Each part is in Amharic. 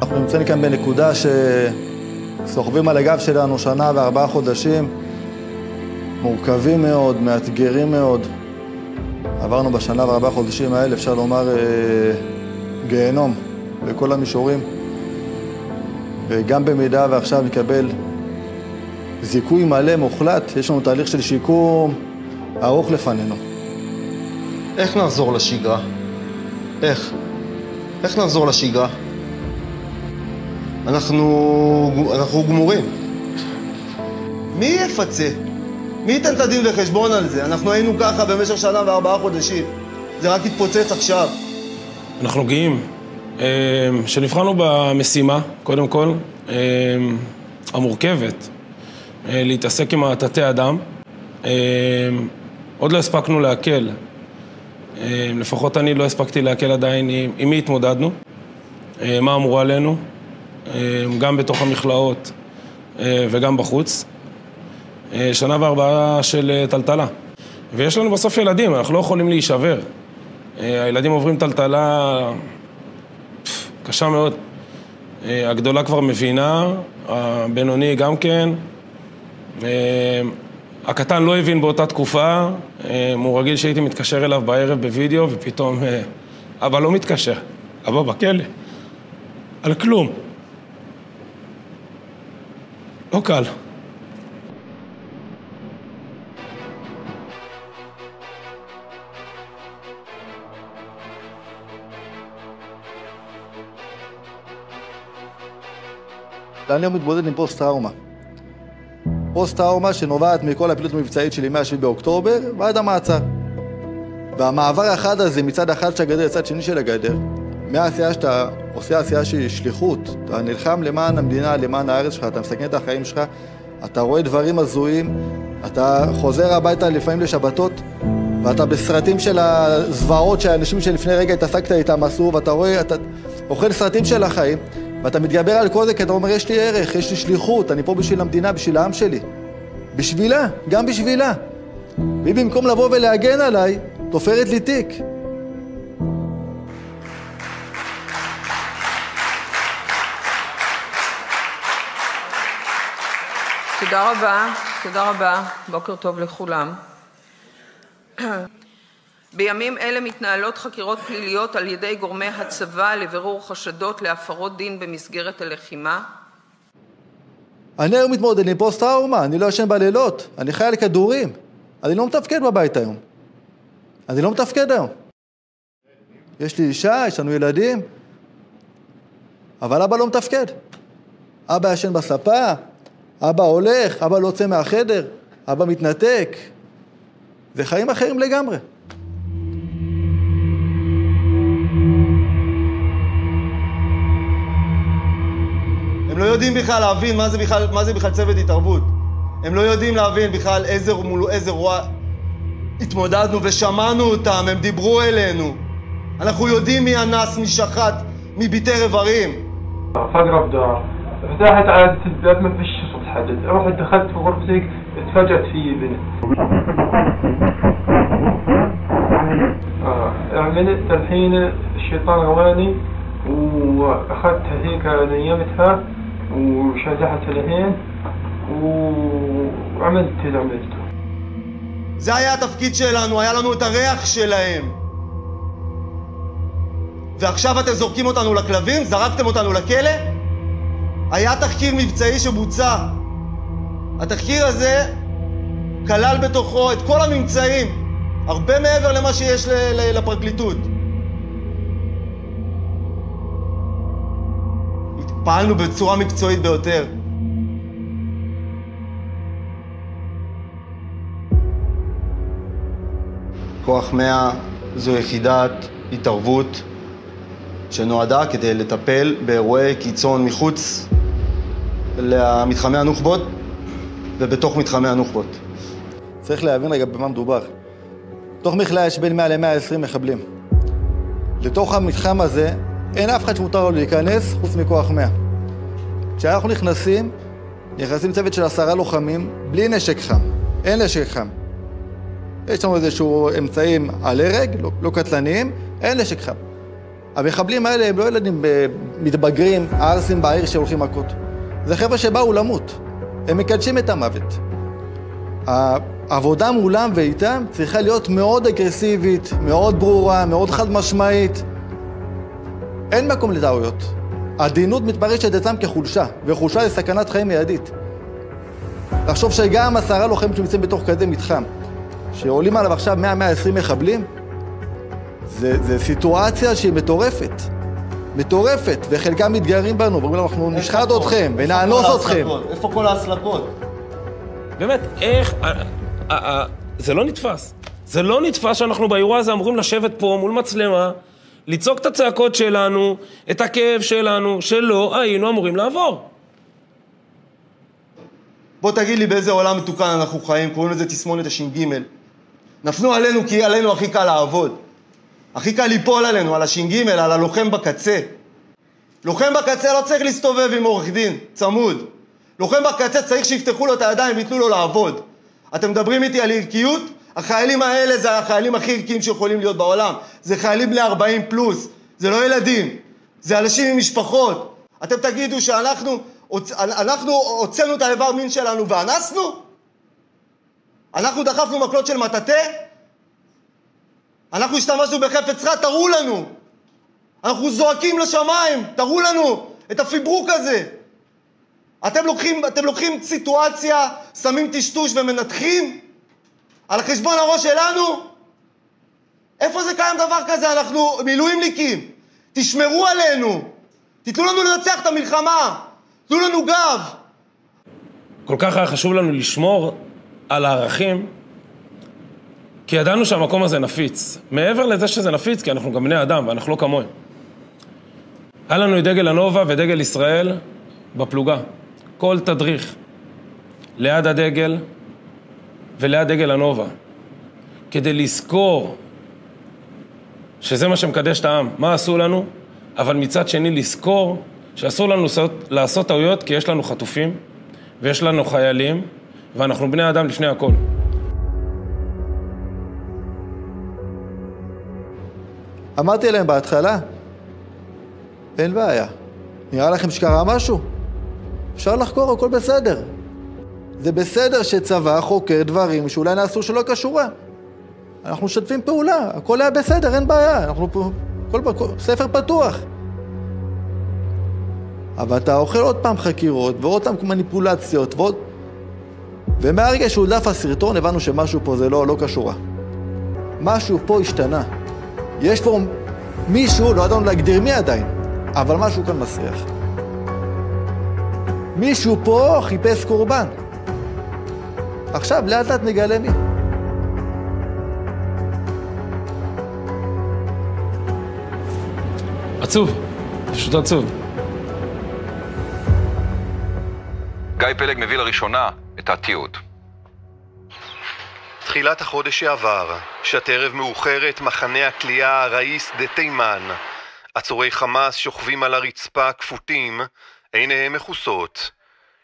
אנחנו נמצאים כאן בנקודה שסוחבים על הגב שלנו שנה ו4 חודשים, מורכבים מאוד, מאתגרים מאוד. עברנו בשנה ו4 חודשים האלה, אפשר לומר, גיהנום בכל המישורים. וגם במידה ועכשיו נקבל זיכוי מלא מוחלט, יש לנו תהליך של שיקום ארוך לפנינו. איך נחזור לשגרה? איך נחזור לשגרה? אנחנו גמורים. מי יפצה? מי ייתן את הדין וחשבון על זה? אנחנו היינו ככה במשך שנה ו4 חודשים. זה רק התפוצץ עכשיו. אנחנו גאים שנבחרנו במשימה, קודם כל, המורכבת, להתעסק עם התתי אדם. עוד לא הספקנו להקל. לפחות אני לא הספקתי להקל עדיין עם מי התמודדנו, מה אמרו עלינו, גם בתוך המכלאות וגם בחוץ. שנה ו4 של טלטלה. ויש לנו בסוף ילדים, אנחנו לא יכולים להישבר. הילדים עוברים טלטלה קשה מאוד. הגדולה כבר מבינה, הבינוני גם כן. הקטן לא הבין באותה תקופה, הוא רגיל שהייתי מתקשר אליו בערב בווידאו, ופתאום אבא לא מתקשר, אבא בכלא, על כלום. לא קל. אני מתמודד עם פוסט-טראומה. פוסט-טראומה שנובעת מכל הפעילות המבצעית שלי מ-7 באוקטובר ועד המעצר. והמעבר האחד הזה מצד אחד של הגדר לצד שני של הגדר, מהעשייה שאתה עושה עשייה שהיא שליחות, אתה נלחם למען המדינה, למען הארץ שלך, אתה מסכן את החיים שלך, אתה רואה דברים הזויים, אתה חוזר הביתה לפעמים לשבתות, ואתה בסרטים של הזוועות שהאנשים שלפני רגע התעסקת איתם עשו, ואתה רואה, אתה אוכל סרטים של החיים, ואתה מתגבר על כל זה כי אתה אומר, יש לי ערך, יש לי שליחות, אני פה בשביל המדינה, בשביל העם שלי. בשבילה, גם בשבילה. והיא במקום לבוא ולהגן עליי, תופרת לי תיק. תודה רבה. בוקר טוב לכולם. בימים אלה מתנהלות חקירות פליליות על ידי גורמי הצבא לבירור חשדות להפרות דין במסגרת הלחימה. אני היום מתמודד עם פוסט-טראומה, אני לא ישן בלילות, אני חי על כדורים. אני לא מתפקד בבית היום. אני לא מתפקד היום. יש לי אישה, יש לנו ילדים, אבל אבא לא מתפקד. אבא ישן בספה, אבא הולך, אבא לא יוצא מהחדר, אבא מתנתק. זה חיים אחרים לגמרי. הם לא יודעים בכלל להבין מה זה בכלל צוות התערבות. הם לא יודעים להבין בכלל מול איזה רוע התמודדנו ושמענו אותם, הם דיברו אלינו. אנחנו יודעים מי אנס, מי שחט, מי ביטר איברים. فقرة بدار فتحت عادة الباب ما فيش صوت حد. رحت دخلت في غرفتي اتفاجأت في بنت. عملت الحين الشيطان غواني واخذتها هيك نيمتها وشزحت العين وعملت اللي عملته. זה היה התפקיד שלנו, היה לנו את הריח שלהם. ועכשיו אתם זורקים אותנו לכלבים? זרקתם אותנו לכלא? היה תחקיר מבצעי שבוצע. התחקיר הזה כלל בתוכו את כל הממצאים, הרבה מעבר למה שיש לפרקליטות. פעלנו בצורה מקצועית ביותר. כוח 100 זו יחידת התערבות שנועדה כדי לטפל באירועי קיצון מחוץ למתחמי הנוח'בות ובתוך מתחמי הנוח'בות. צריך להבין רגע במה מדובר. בתוך מכלאה יש בין 100 ל-120 מחבלים. לתוך המתחם הזה אין אף אחד שמותר לו להיכנס חוץ מכוח 100. כשאנחנו נכנסים צוות של 10 לוחמים בלי נשק חם. אין נשק חם. יש לנו איזשהו אמצעים על הרג, לא קטלניים, אין נשק חם. המחבלים האלה הם לא ילדים מתבגרים, הערסים בעיר שהולכים מכות. זה חבר'ה שבאו למות. הם מקדשים את המוות. העבודה מולם ואיתם צריכה להיות מאוד אגרסיבית, מאוד ברורה, מאוד חד משמעית. אין מקום לטעויות. עדינות מתפרשת אצלם כחולשה, וחולשה זה סכנת חיים מיידית. לחשוב שגם 10 לוחמים שנמצאים בתוך כזה מתחם, שעולים עליו עכשיו 100-120 מחבלים, זה סיטואציה שהיא מטורפת. מטורפת, וחלקם מתגרים בנו, ואומרים לנו, אנחנו נשחט אתכם ונאנוס אתכם. איפה כל ההסלקות? באמת, איך... זה לא נתפס. זה לא נתפס שאנחנו באירוע הזה אמורים לשבת פה מול מצלמה, לצעוק את הצעקות שלנו, את הכאב שלנו, שלא היינו אמורים לעבור. בוא תגיד לי באיזה עולם מתוקן אנחנו חיים, קוראים לזה תסמונת הש"ג. נפנו עלינו כי עלינו הכי קל לעבוד. הכי קל ליפול עלינו, על הש"ג, על הלוחם בקצה. לוחם בקצה לא צריך להסתובב עם עורך דין, צמוד. לוחם בקצה צריך שיפתחו לו את הידיים ויתנו לו לעבוד. אתם מדברים איתי על ערכיות? החיילים האלה זה החיילים הכי ערכיים שיכולים להיות בעולם. זה חיילים בני 40 פלוס. זה לא ילדים. זה אנשים עם משפחות. אתם תגידו שאנחנו הוצאנו את האיבר מין שלנו ואנסנו? אנחנו דחפנו מקלות של מטאטא? אנחנו השתמשנו בחפץ חד, תראו לנו. אנחנו זועקים לשמיים, תראו לנו את הפיברוק הזה. אתם לוקחים סיטואציה, שמים טשטוש ומנתחים על חשבון הראש שלנו? איפה זה קיים דבר כזה? אנחנו מילואימניקים. תשמרו עלינו. תיתנו לנו לנצח את המלחמה. תנו לנו גב. כל כך היה חשוב לנו לשמור על הערכים, כי ידענו שהמקום הזה נפיץ. מעבר לזה שזה נפיץ, כי אנחנו גם בני אדם, ואנחנו לא כמוהם. היה לנו דגל הנובה ודגל ישראל בפלוגה. כל תדריך ליד הדגל וליד דגל הנובה. כדי לזכור שזה מה שמקדש את העם. מה עשו לנו? אבל מצד שני לזכור שאסור לנו לעשות טעויות, כי יש לנו חטופים ויש לנו חיילים, ואנחנו בני אדם לפני הכל. אמרתי להם בהתחלה, אין בעיה. נראה לכם שקרה משהו? אפשר לחקור, הכל בסדר. זה בסדר שצבא חוקר דברים שאולי נעשו שלא קשורה. אנחנו משתפים פעולה, הכל היה בסדר, אין בעיה. אנחנו פה, ספר פתוח. אבל אתה אוכל עוד פעם חקירות, ועוד פעם מניפולציות, ומהרגע שהוא דף הסרטון, הבנו שמשהו פה זה לא קשורה. משהו פה השתנה. יש פה מישהו, לא ידענו להגדיר מי עדיין, אבל משהו כאן מסריח. מישהו פה חיפש קורבן. עכשיו, לאט לאט נגלה מי. עצוב, פשוט עצוב. גיא פלג מביא לראשונה את התיעוד. תחילת החודש שעבר, שעת ערב מאוחרת, מחנה הכליאה ראיס דה תימן. עצורי חמאס שוכבים על הרצפה כפותים, עיניהם מכוסות.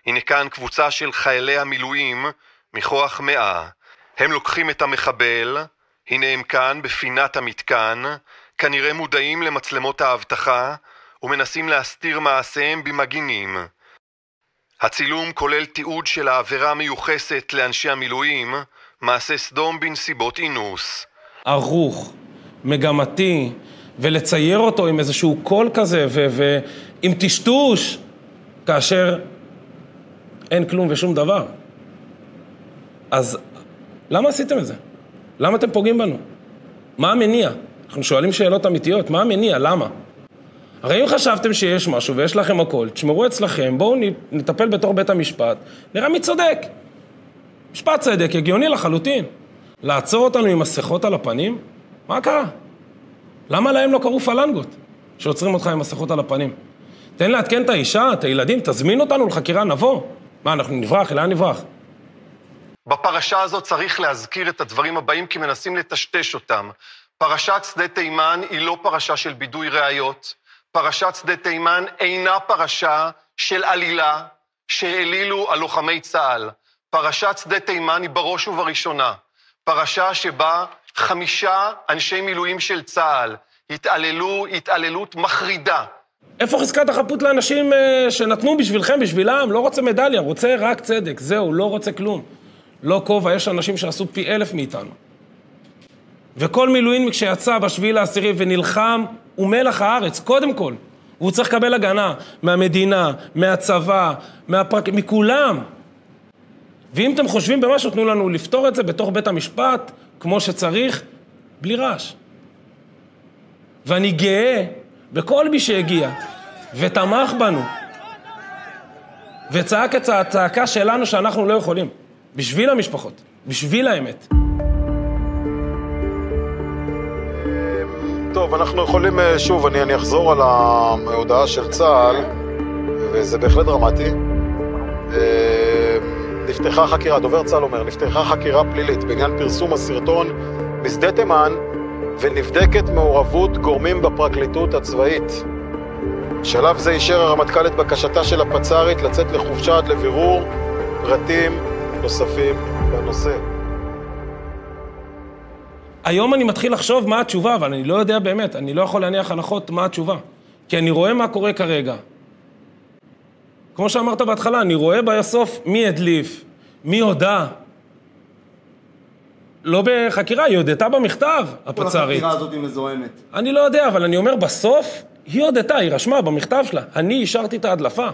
הנה כאן קבוצה של חיילי המילואים מכוח 100. הם לוקחים את המחבל, הנה הם כאן בפינת המתקן, כנראה מודעים למצלמות האבטחה ומנסים להסתיר מעשיהם במגינים. הצילום כולל תיעוד של העבירה מיוחסת לאנשי המילואים, מעשה סדום בנסיבות אינוס. ערוך, מגמתי, ולצייר אותו עם איזשהו קול כזה, ועם טשטוש, כאשר אין כלום ושום דבר. אז למה עשיתם את זה? למה אתם פוגעים בנו? מה המניע? אנחנו שואלים שאלות אמיתיות, מה המניע? למה? הרי אם חשבתם שיש משהו ויש לכם הכל, תשמרו אצלכם, בואו נטפל בתור בית המשפט, נראה מי צודק. משפט צדק, הגיוני לחלוטין. לעצור אותנו עם מסכות על הפנים? מה קרה? למה להם לא קראו פלנגות שעוצרים אותך עם מסכות על הפנים? תן לעדכן את האישה, את הילדים, תזמין אותנו לחקירה, נבוא. מה, אנחנו נברח? לאן נברח? בפרשה הזאת צריך להזכיר את הדברים הבאים כי מנסים לטשטש אותם. פרשת שדה תימן היא לא פרשה של בידוי ראיות. פרשת שדה תימן אינה פרשה של עלילה שהעלילו על לוחמי צה"ל. פרשת שדה תימן היא בראש ובראשונה פרשה שבה 5 אנשי מילואים של צה"ל התעללו התעללות מחרידה. איפה חזקת החפות לאנשים שנתנו בשבילכם, בשבילם? לא רוצה מדליה, רוצה רק צדק, זהו, לא רוצה כלום. לא כובע, יש אנשים שעשו פי 1000 מאיתנו. וכל מילואימניק שיצא בשביל העשירי ונלחם, הוא מלח הארץ, קודם כל. הוא צריך לקבל הגנה מהמדינה, מהצבא, מכולם. ואם אתם חושבים במשהו, תנו לנו לפתור את זה בתוך בית המשפט, כמו שצריך, בלי רעש. ואני גאה בכל מי שהגיע, ותמך בנו, וצעק את הצעקה שלנו שאנחנו לא יכולים, בשביל המשפחות, בשביל האמת. טוב, אנחנו יכולים, שוב, אני אחזור על ההודעה של צה"ל, וזה בהחלט דרמטי. נפתחה חקירה, דובר צה"ל אומר, נפתחה חקירה פלילית בעניין פרסום הסרטון בשדה תימן, ונבדקת מעורבות גורמים בפרקליטות הצבאית. בשלב זה אישר הרמטכ"ל את בקשתה של הפצ"רית לצאת לחופשה עד לבירור פרטים נוספים בנושא. היום אני מתחיל לחשוב מה התשובה, אבל אני לא יודע באמת, אני לא יכול להניח הנחות מה התשובה. כי אני רואה מה קורה כרגע. כמו שאמרת בהתחלה, אני רואה בסוף מי הדליף, מי הודע. לא בחקירה, היא הודתה במכתב, הפצ"רית. כל החקירה הזאת היא מזוהמת. אני לא יודע, אבל אני אומר, בסוף היא הודתה, היא רשמה במכתב שלה. אני אישרתי את ההדלפה.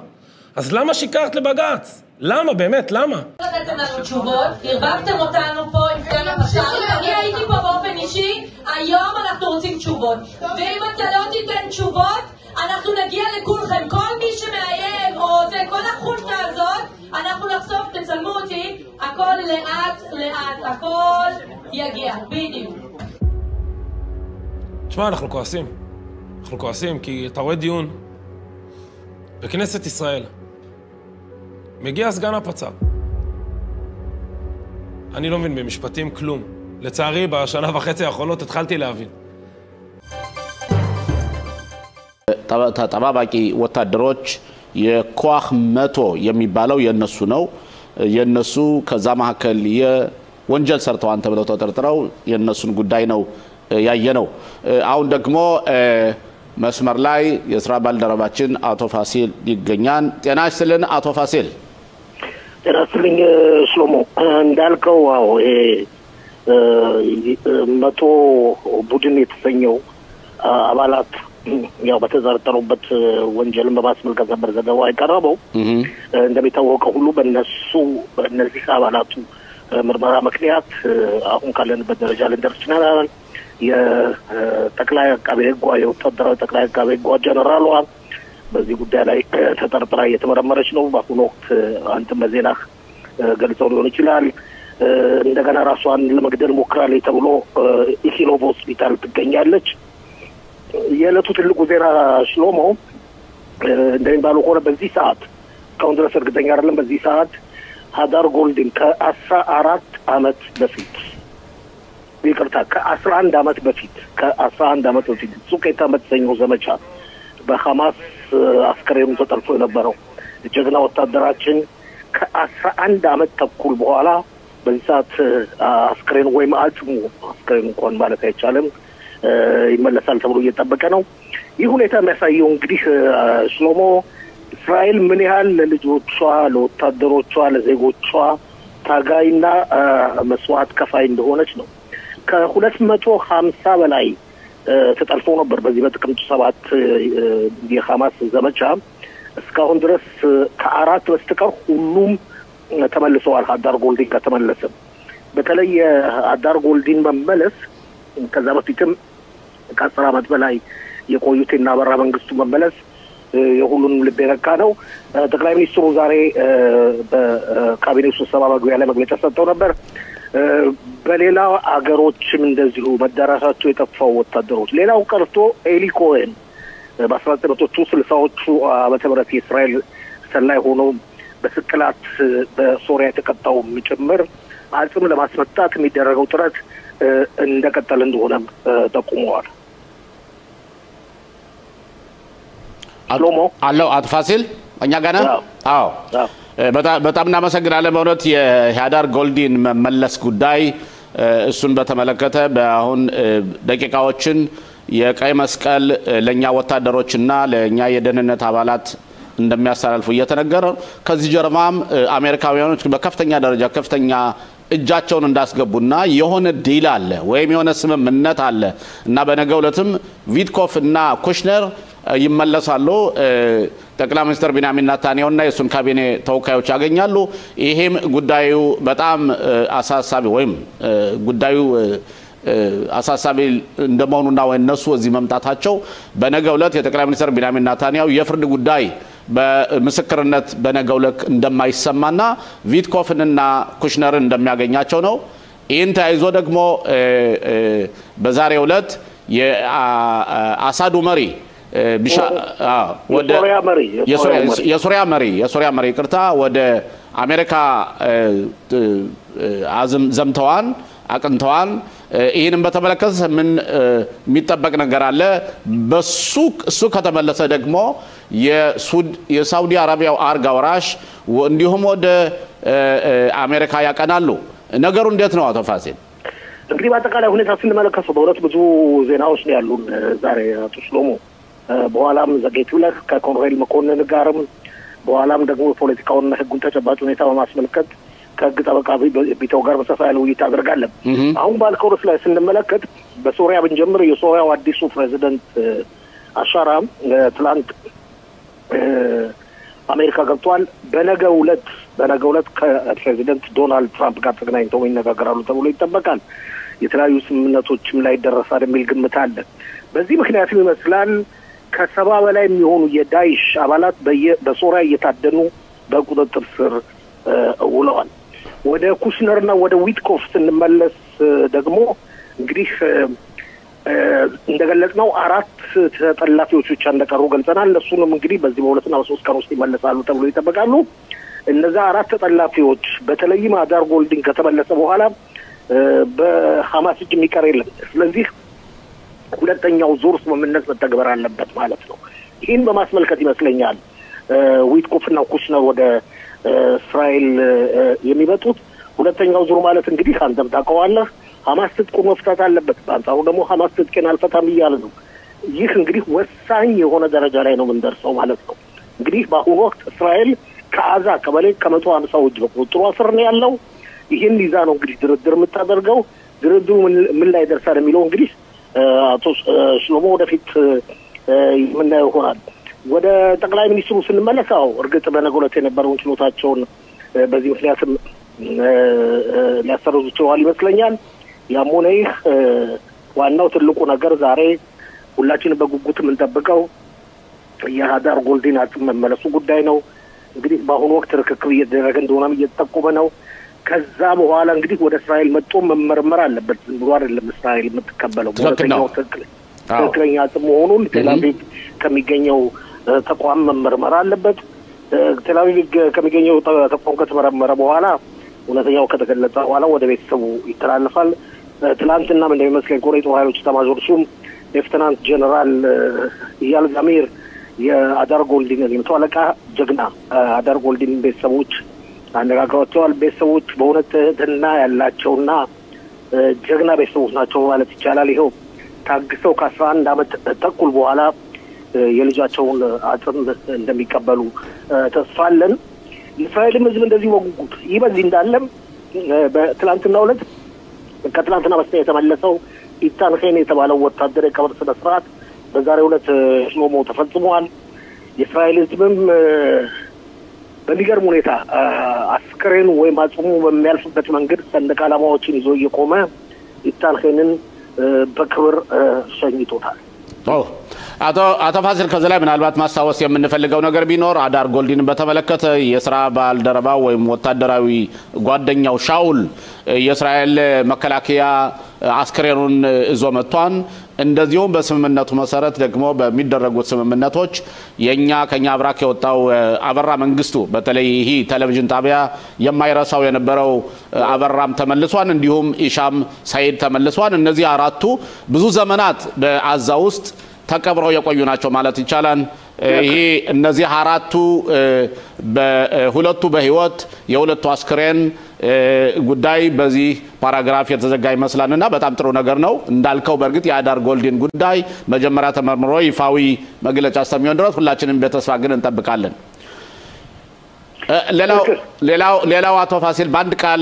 אז למה שיקרת לבג"ץ? למה, באמת, למה? נתתם לנו תשובות, הרבבתם אותנו פה עם סגן הפצ"רית, אני הייתי פה באופן אישי, היום אנחנו רוצים תשובות. ואם אתה לא תיתן תשובות, אנחנו נגיע לכולכם. כל מי שמאיים, או זה, כל החולטה הזאת, אנחנו נחשוף, תצלמו אותי, הכל לאט לאט, הכל יגיע, בדיוק. תשמע, אנחנו כועסים. אנחנו כועסים כי אתה רואה דיון בכנסת ישראל. מגיע סגן הפצ"ר. אני לא מבין במשפטים כלום. לצערי, בשנה וחצי האחרונות התחלתי להבין. ተጠባባቂ ወታደሮች የኳህ 100 የሚባለው የነሱ ነው የነሱ ከዛ መሐከል የወንጀል ሰርተዋን ተብለው ተጠርጥረው የነሱን ጉዳይ ነው ያየነው አሁን ደግሞ መስመር ላይ የሥራ ባልደረባችን አቶ ፋሲል ይገኛል ጤና ይስጥልን አቶ ፋሲል ጤና ይስጥልኝ ሽሎሞ እንዳልከው አዎ 100 ቡድን የተሰኘው አባላት ያው በተዘረጠሩበት ወንጀልን በማስመልከት ነበር ዘገባው አይቀርበው እንደሚታወቀው ሁሉ በእነዚህ አባላቱ ምርመራ ምክንያት አሁን ካለንበት ደረጃ ልንደርስናል የጠቅላይ አቃቤ ሕግ የወታደራዊ ጠቅላይ አቃቤ ሕግ ጀነራል በዚህ ጉዳይ ላይ ተጠርጥራ እየተመረመረች ነው በአሁኑ ወቅት አንተም በዜና ገልጸው ሊሆን ይችላል እንደገና ራሷን ለመግደል ሞክራለች ተብሎ ኢሲሎቭ ሆስፒታል ትገኛለች የለቱ ትልቁ ዜና ሽሎሞ እንደሚባለው ሆነ በዚህ ሰዓት ካውንድረስ እርግጠኛ አይደለም በዚህ ሰዓት ሃዳር ጎልድን ከ14 አመት በፊት ይቅርታ ከ11 አመት በፊት ሱቄታ መተሰኘው ዘመቻ በሐማስ አስከሬኑ ተጠልፎ የነበረው ጀግና ወታደራችን ከ11 አመት ተኩል በኋላ በዚህ ሰዓት አስከሬኑ ወይ ማዕጽሙ አስከሬኑ እንኳን ማለት አይቻልም ይመለሳል ተብሎ እየተጠበቀ ነው ይህ ሁኔታ የሚያሳየው እንግዲህ ሽሎሞ እስራኤል ምን ያህል ለልጆቿ ለወታደሮቿ ለዜጎቿ ታጋይና መስዋዕት ከፋይ እንደሆነች ነው ከ250 በላይ ተጠልፎ ነበር በዚህ በጥቅምት 7 የሐማስ ዘመቻ እስካሁን ድረስ ከአራት በስተቀር ሁሉም ተመልሰዋል ሃዳር ጎልዲን ከተመለሰ በተለይ ሃዳር ጎልዲን መመለስ ከዛ በፊትም ከ10 አመት በላይ የቆዩትና በራ መንግስቱ መመለስ የሁሉንም ልብ የነካ ነው ጠቅላይ ሚኒስትሩ ዛሬ በካቢኔት ስብሰባ መግቢያ ላይ መግለጫ ሰጥተው ነበር በሌላ አገሮችም እንደዚሁ መዳረሻቸው የጠፋው ወታደሮች ሌላው ቀርቶ ኤሊ ኮሄን በ1960ዎቹ ዓመተ ምህረት የእስራኤል ሰላይ ሆኖ በስቅላት በሶሪያ የተቀጣው ምጭምር አጽም ለማስመጣት የሚደረገው ጥረት እንደቀጠለ እንደሆነ ተቆሟል አሎሞ አለው አቶ ፋሲል እኛ ጋር አዎ በጣም እናመሰግናለን በእውነት የሃዳር ጎልዲን መመለስ ጉዳይ እሱን በተመለከተ በአሁን ደቂቃዎችን የቀይ መስቀል ለኛ ወታደሮችና ለኛ የደህንነት አባላት እንደሚያስተላልፉ እየተነገረ ከዚህ ጀርባም አሜሪካውያኖች በከፍተኛ ደረጃ ከፍተኛ እጃቸውን እንዳስገቡና የሆነ ዲል አለ ወይም የሆነ ስምምነት አለ እና በነገው ዕለትም ቪትኮፍ እና ኩሽነር ይመለሳሉ ጠቅላይ ሚኒስትር ቢንያሚን ኔታንያሁና የሱን ካቢኔ ተወካዮች ያገኛሉ ይሄም ጉዳዩ በጣም አሳሳቢ ወይም ጉዳዩ አሳሳቢ እንደመሆኑና ወነሱ እዚህ መምጣታቸው በነገው ዕለት የጠቅላይ ሚኒስትር ቢንያሚን ኔታንያሁ የፍርድ ጉዳይ በምስክርነት በነገው ዕለት እንደማይሰማና ቪትኮፍንና ኩሽነርን እንደሚያገኛቸው ነው ይህን ተያይዞ ደግሞ በዛሬው ዕለት የአሳዱ መሪ ወደ የሶሪያ መሪ ቅርታ ወደ አሜሪካ ዘምተዋን አቅንተዋን ይሄንን በተመለከተ ምን የሚጠበቅ ነገር አለ በሱ ከተመለሰ ደግሞ የሳውዲ አረቢያው አርጋ ወራሽ እንዲሁም ወደ አሜሪካ ያቀናሉ ነገሩ እንዴት ነው አቶ ፋሲል እንግዲህ በአጠቃላይ ሁኔታ ስንመለከተው በሁለት ብዙ ዜናዎች ነው ያሉን ዛሬ አቶ ሽሎሞ በኋላም ዘጌቱለህ ከኮሎኔል መኮንን ጋርም በኋላም ደግሞ ፖለቲካውንና ህጉን ተጨባጭ ሁኔታ በማስመልከት ከህግ ጠበቃ ቢተው ጋር በሰፋ ያለ ውይይት አድርጋለን አሁን ባልከው ርዕስ ላይ ስንመለከት በሶሪያ ብንጀምር የሶሪያው አዲሱ ፕሬዚደንት አሻራም ትላንት አሜሪካ ገብቷል በነገው ዕለት ከፕሬዚደንት ዶናልድ ትራምፕ ጋር ተገናኝተው ይነጋገራሉ ተብሎ ይጠበቃል የተለያዩ ስምምነቶችም ላይ ደረሳል የሚል ግምት አለ በዚህ ምክንያት ይመስላል ከሰባ በላይ የሚሆኑ የዳይሽ አባላት በሶሪያ እየታደኑ በቁጥጥር ስር ውለዋል ወደ ኩሽነርና ወደ ዊትኮፍ ስንመለስ ደግሞ እንግዲህ እንደገለጽነው አራት ተጠላፊዎች ብቻ እንደቀሩ ገልጸናል እነሱንም እንግዲህ በዚህ በሁለትና በሶስት ቀን ውስጥ ይመለሳሉ ተብሎ ይጠበቃሉ እነዛ አራት ተጠላፊዎች በተለይም አዳር ጎልዲን ከተመለሰ በኋላ በሐማስ እጅ የሚቀር የለም ስለዚህ ሁለተኛው ዙር ስምምነት መተግበር አለበት ማለት ነው ይህን በማስመልከት ይመስለኛል ዊትኮፍና ኩሽነር ወደ እስራኤል የሚመጡት ሁለተኛው ዙር ማለት እንግዲህ አንተም ታውቀዋለህ ሐማስ ትጥቁን መፍታት አለበት በአንጻሩ ደግሞ ሐማስ ትጥቁን አልፈታም እያለ ነው ይህ እንግዲህ ወሳኝ የሆነ ደረጃ ላይ ነው የምንደርሰው ማለት ነው እንግዲህ በአሁኑ ወቅት እስራኤል ከአዛ ቀበሌ ከ150 እጅ በቁጥጥሯ ስር ነው ያለው ይህን ይዛ ነው እንግዲህ ድርድር የምታደርገው ድርድሩ ምን ላይ ደርሳል የሚለው እንግዲህ አቶ ሽሎሞ ወደፊት የምናየው ይሆናል ወደ ጠቅላይ ሚኒስትሩ ስንመለሳው እርግጥ በነገው ዕለት የነበረውን ችሎታቸውን በዚህ ምክንያትም ሊያሰሩት ይችላል ይመስለኛል ያም ሆነ ይህ ዋናው ትልቁ ነገር ዛሬ ሁላችንም በጉጉት የምንጠብቀው የአዳር ጎልዲን መመለሱ ጉዳይ ነው እንግዲህ በአሁኑ ወቅት ርክክብ እየተደረገ እንደሆነም እየተጠቆመ ነው ከዛ በኋላ እንግዲህ ወደ እስራኤል መጥቶ መመርመር አለበት ብሎ አይደለም እስራኤል የምትቀበለው ትክክለኛ መሆኑን ቴላቪቭ ከሚገኘው ተቋም መመርመር አለበት ቴላቪቭ ከሚገኘው ተቋም ከተመረመረ በኋላ እውነተኛው ከተገለጸ በኋላ ወደ ቤተሰቡ ይተላለፋል ትላንትና ምን እንደሚመስለኝ ኮሬቶ ኃይሎች ተማዦር ሹም ሌፍተናንት ጀነራል ኢያል ዛሚር የአዳር ጎልዲን የመቶ አለቃ ጀግና አዳር ጎልዲን ቤተሰቦች አነጋግረዋቸዋል ቤተሰቦች በእውነት ትህትና ያላቸውና ጀግና ቤተሰቦች ናቸው ማለት ይቻላል ይኸው ታግሰው ከ11 ዓመት ተኩል በኋላ የልጃቸውን አጥም እንደሚቀበሉ ተስፋለን እስራኤልም ህዝብ እንደዚህ ወጉት ይበዚህ እንዳለም በትላንትናው ዕለት ከትላንትና በስቲያ የተመለሰው ኢታን ኸን የተባለው ወታደር የቀብር ስነ ስርዓት በዛሬው ዕለት ሽሎሞ ተፈጽሟል የእስራኤል ህዝብም በሚገርም ሁኔታ አስከሬኑ ወይም አጽሙ በሚያልፍበት መንገድ ሰንደቅ ዓላማዎችን ይዞ እየቆመ ኢታን ኸንን በክብር ሸኝቶታል አቶ ፋሲል ከዚህ ላይ ምናልባት ማስታወስ የምንፈልገው ነገር ቢኖር አዳር ጎልዲን በተመለከተ የሥራ ባልደረባው ወይም ወታደራዊ ጓደኛው ሻውል የእስራኤል መከላከያ አስከሬኑን እዞ መጥቷን እንደዚሁም በስምምነቱ መሰረት ደግሞ በሚደረጉት ስምምነቶች ከኛ አብራክ የወጣው አበራ መንግስቱ በተለይ ይሄ ቴሌቪዥን ጣቢያ የማይረሳው የነበረው አበራም ተመልሷን እንዲሁም ኢሻም ሳይድ ተመልሷን እነዚህ አራቱ ብዙ ዘመናት በአዛ ውስጥ ተቀብረው የቆዩ ናቸው ማለት ይቻላል ይሄ እነዚህ አራቱ በሁለቱ በህይወት የሁለቱ አስከሬን ጉዳይ በዚህ ፓራግራፍ የተዘጋ ይመስላልና በጣም ጥሩ ነገር ነው እንዳልከው በርግጥ የአዳር ጎልዲን ጉዳይ መጀመሪያ ተመርምሮ ይፋዊ መግለጫ እስከሚሆን ድረስ ሁላችንም በተስፋ ግን እንጠብቃለን ሌላው አቶ ፋሲል ባንድ ቃል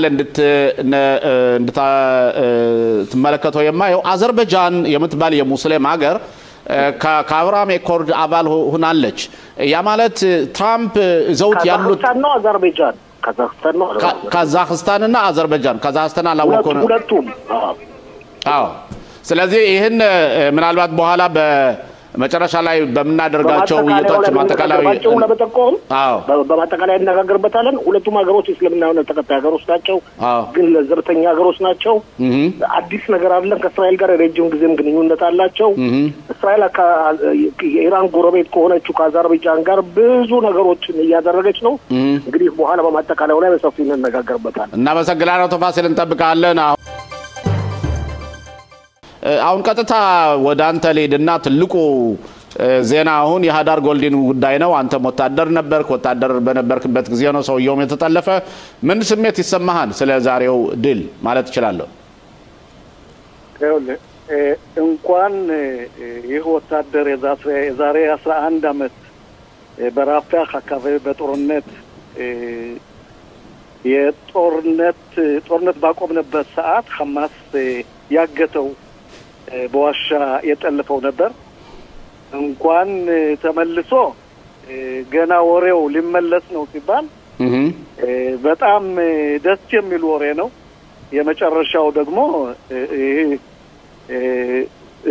እንድትመለከተው የማየው አዘርባይጃን የምትባል የሙስሊም ሀገር ከአብርሃም አኮርድ አባል ሆናለች ያ ማለት ትራምፕ ዘውት ያሉት ነው አዘርባይጃን ካዛክስታንና አዘርባይጃን ካዛክስታን አላወቀው ነው ሁለቱም አዎ ስለዚህ ይሄን ምናልባት በኋላ በመጨረሻ ላይ በመናደርጋቸው ውይይቶች ማጠቃለያ አዎ በማጠቃለያ እናገርበታለን ሁለቱም ሀገሮች እስልምናውያን ተከታይ ሀገሮች ናቸው ግን ለዘርተኛ ሀገሮች ናቸው አዲስ ነገር አይደለም ከእስራኤል ጋር ረጅም ጊዜም ግንኙነት አላቸው እስራኤል የኢራን ጎረቤት ከሆነችው ከአዘርባይጃን ጋር ብዙ ነገሮችን እያደረገች ነው እንግዲህ በኋላ በማጠቃለያው ላይ በሰፊው እንነጋገርበታለን እናመሰግናለን ተፋሲል እንጠብቃለን አሁን ቀጥታ ወደ አንተ ሌድና ትልቁ ዜና አሁን የሃዳር ጎልዲን ጉዳይ ነው አንተ ወታደር ነበርክ ወታደር በነበርክበት ጊዜ ነው ሰውየው የተጠለፈ ምን ስሜት ይሰማሃል ስለ ዛሬው ድል ማለት ይችላልው እንኳን ይህ ወታደር የዛሬ 11 አመት በራፋህ አካባቢ በጦርነት የጦርነት ባቆምነበት ሰዓት ሐማስ ያገተው በዋሻ የጠለፈው ነበር እንኳን ተመልሶ ገና ወሬው ሊመለስ ነው ሲባል በጣም ደስ የሚል ወሬ ነው የመጨረሻው ደግሞ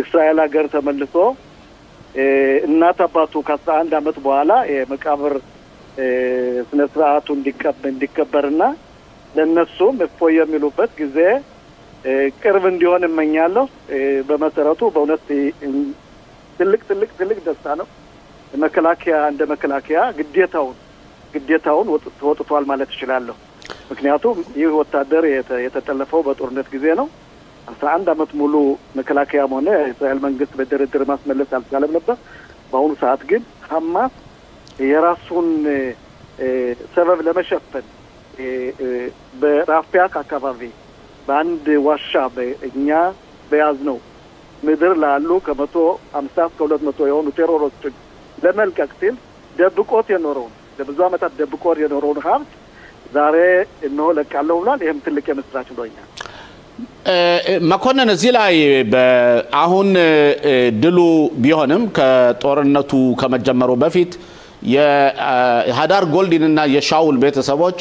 እስራኤል ሀገር ተመልሶ እናት አባቱ ከ11 አመት በኋላ የመቃብር ስነ ስርዓቱ እንዲከበርና ለነሱም እፎይ የሚሉበት ጊዜ ቅርብ እንዲሆን እመኛለሁ በመሰረቱ በእውነት ትልቅ ደስታ ነው መከላከያ ግዴታውን ወጥቷል ማለት ይችላል ምክንያቱም ይህ ወታደር የተጠለፈው በጦርነት ጊዜ ነው 11 አመት ሙሉ መከላከያም ሆነ የእስራኤል መንግስት በድርድር ማስመለስ አልቻለም ነበር በአሁኑ ሰዓት ግን ሐማስ የራሱን ሰበብ ለመሸፈን በራፋህ አካባቢ በአንድ ዋሻ በእኛ በያዝነው ምድር ላሉ ከ150 እስከ 200 የሆኑ ቴሮሪስቶችን ለመልቀቅ ሲል ደብቆት የኖረውን ለብዙ አመታት ደብቆት የኖረውን ሀብት ዛሬ ነው ለቃለው ብሏል ይሄም ትልቅ የምስራች ነውኛል መኮንን እዚህ ላይ አሁን ድሉ ቢሆንም ከጦርነቱ ከመጀመሩ በፊት የሃዳር ጎልዲንና የሻውል ቤተሰቦች